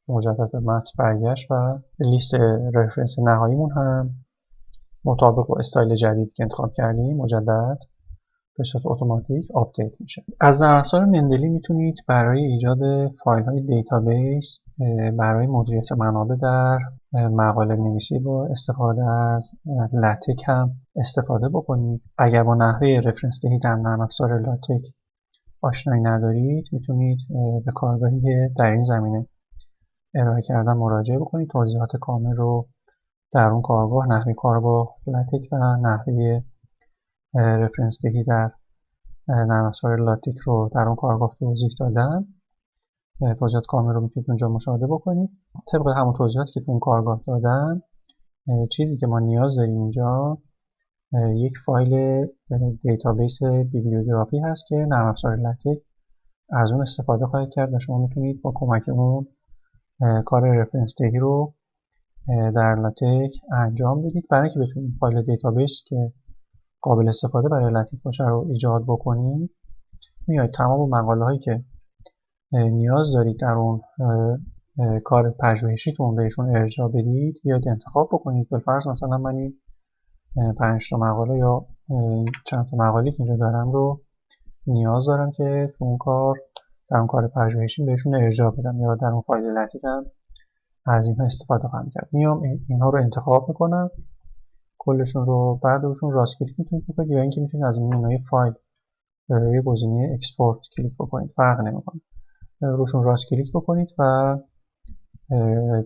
[SPEAKER 1] مجدد به متن برگشت و لیست رفرنس نهاییمون هم مطابق با استایل جدید که انتخاب کردیم مجدد به صورت اتوماتیک آپدیت میشه. از نرم افزار مندلی میتونید برای ایجاد فایل های دیتابیس، برای مدیریت منابع در مقاله نویسی با استفاده از لاتک هم استفاده بکنید. اگر با نحوه رفرنس دهی در نرم افزار لاتک آشنایی ندارید، میتونید به کارگاهی که در این زمینه ارائه کردن مراجعه بکنید. توضیحات کامل رو در اون کارگاه، نحوه کار با لاتک و نحوه رفرنس دهی در نرم افزار لاتک رو در اون کارگاه توضیح دادم. توضیحات کامل رو میتونید اونجا مشاهده بکنید. طبق همون توضیحاتی که تو اون کارگاه دادم، چیزی که ما نیاز داریم اینجا یک فایل دیتابیس بیبلیوگرافی هست که نرم افزار لاتک از اون استفاده خواهید کرد و شما میتونید با کمک اون کار رفرنس دهی رو در لاتک انجام بدید. برای اینکه بتونید فایل دیتابیس که قابل استفاده برای لاتک باشه رو ایجاد بکنید، میایید تمام مقاله هایی که نیاز دارید در اون کار پژوهشیتون بهشون ارجاع بدید، بیاید انتخاب بکنید. بالفرض مثلا من این 5 تا مقاله یا چند تا مقاله که اینجا دارم رو نیاز دارم که تو اون کار، در اون کار پژوهشی بهشون ارجاع بدم، یا در اون فایل لاتک هم از اینها استفاده خواهم کرد. میام اینها رو انتخاب میکنم کلشون رو، بعد روشون راست کلیک میتونید بکنید یا اینکه میتونید از منوی فایل روی گزینه اکسپورت کلیک بکنید، فرق نمیکنه. روشون راست کلیک بکنید و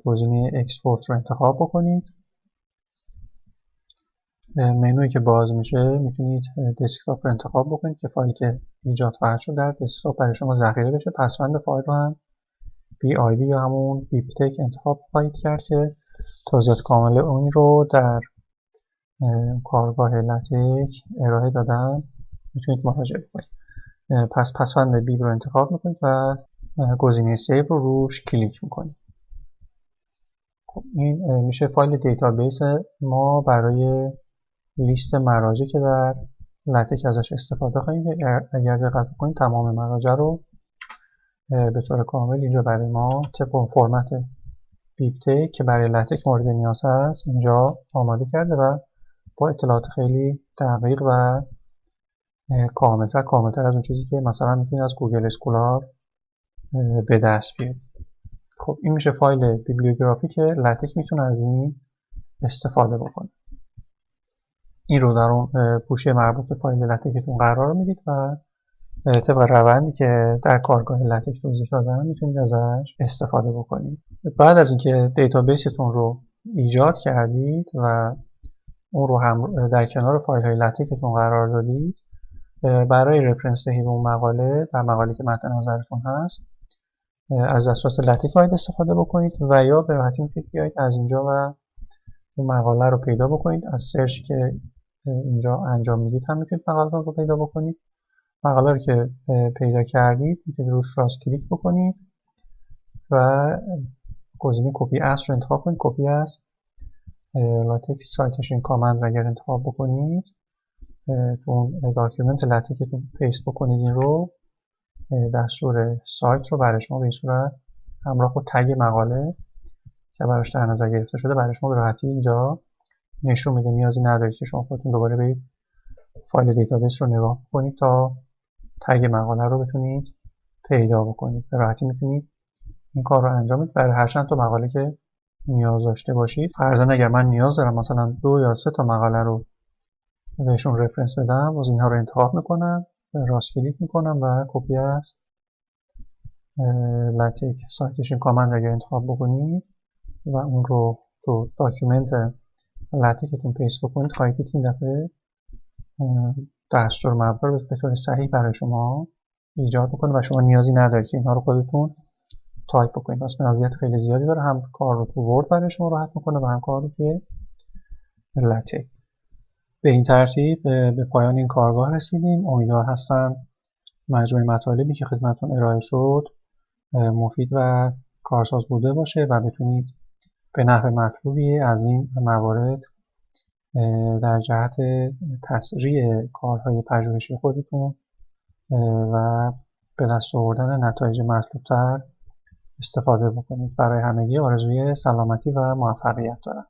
[SPEAKER 1] گزینه اکسپورت رو انتخاب بکنید. منویی که باز میشه میتونید دسکتاپ رو انتخاب بکنید که فایلی که ایجاد خواهد شد در دسکتاپ برای شما ذخیره بشه. پسوند فایل رو هم BIB یا همون بیبتک انتخاب خواهید کرد که توضیحات کامل اون رو در کارگاه لاتک ارائه دادم، میتونید مراجعه بکنید. پس پسوند بیب رو انتخاب میکنید و گزینه سیو رو روش کلیک میکنید. خب این میشه فایل دیتابیس ما برای لیست مراجع که در لاتک ازش استفاده خواهیم. اگر دقت کنید تمام مراجع رو به طور کامل اینجا برای ما طبق فرمت بیبتک که برای لاتک مورد نیاز هست اینجا آماده کرده و با اطلاعات خیلی دقیق و کاملتر از اون چیزی که مثلا میتونید از گوگل اسکولار به دست بیارید. خب این میشه فایل بیبلیوگرافی که لاتک میتونه از این استفاده بکنه. این رو در اون پوشه مربوط به فایل لاتکتون قرار میدید و طبق روندی که در کارگاه لاتک توضیح دادم میتونید ازش استفاده بکنید. بعد از اینکه دیتابیستون رو ایجاد کردید و اون رو هم در کنار فایل های لاتکتون قرار دادید، برای رفرنس دهی به اون مقاله و مقاله که مد نظرتون هست از دسترس لاتک باید استفاده بکنید و یا به راحتی میتونید بیایید از اینجا و اون مقاله رو پیدا بکنید. از سرچ که اینجا انجام میدید هم میتونید مقاله رو پیدا بکنید. مقاله رو که پیدا کردید میتونید روش راست کلیک بکنید و گزینه کپی اس رو انتخاب کنید. کپی اس لاتک سایتیشن کامند اگر انتخاب بکنید تو اون داکیومنت لاتکتون پیست بکنید. این رو دستور سایت رو برای شما به این صورت همراه با تگ مقاله که براش در نظر گرفته شده برای شما به راحتی اینجا نشون میده. نیازی ندارید که شما خودتون دوباره برید فایل دیتابیس رو نگاه کنید تا تگ مقاله رو بتونید پیدا بکنید. به راحتی میتونید این کار رو انجام بدید برای هر چند تا مقاله که نیاز داشته باشید. فرضاً اگر من نیاز دارم مثلا 2 یا 3 تا مقاله رو بهشون رفرنس بدم، از اینها رو انتخاب میکنم، راست کلیک میکنم و کپی از لاتک سایتیشن کامند اگر انتخاب بکنید و اون رو تو داکیومنت لاتکتون پیست بکنید، خواهید دید که این دفعه دستور مبدا رو به طور صحیح برای شما ایجاد بکنه و شما نیازی ندارید که اینها رو خودتون تایپ بکنید. پس مزیت خیلی زیادی داره، هم کار رو تو ورد برای شما راحت میکنه و هم کار رو توی لاتک. به این ترتیب به پایان این کارگاه رسیدیم. امیدوار هستم مجموعه مطالبی که خدمتتون ارائه شد مفید و کارساز بوده باشه و بتونید به نحو مطلوبی از این موارد در جهت تسریع کارهای پژوهشی خودتون و به دست آوردن نتایج مطلوبتر استفاده بکنید. برای همگی آرزوی سلامتی و موفقیت دارم.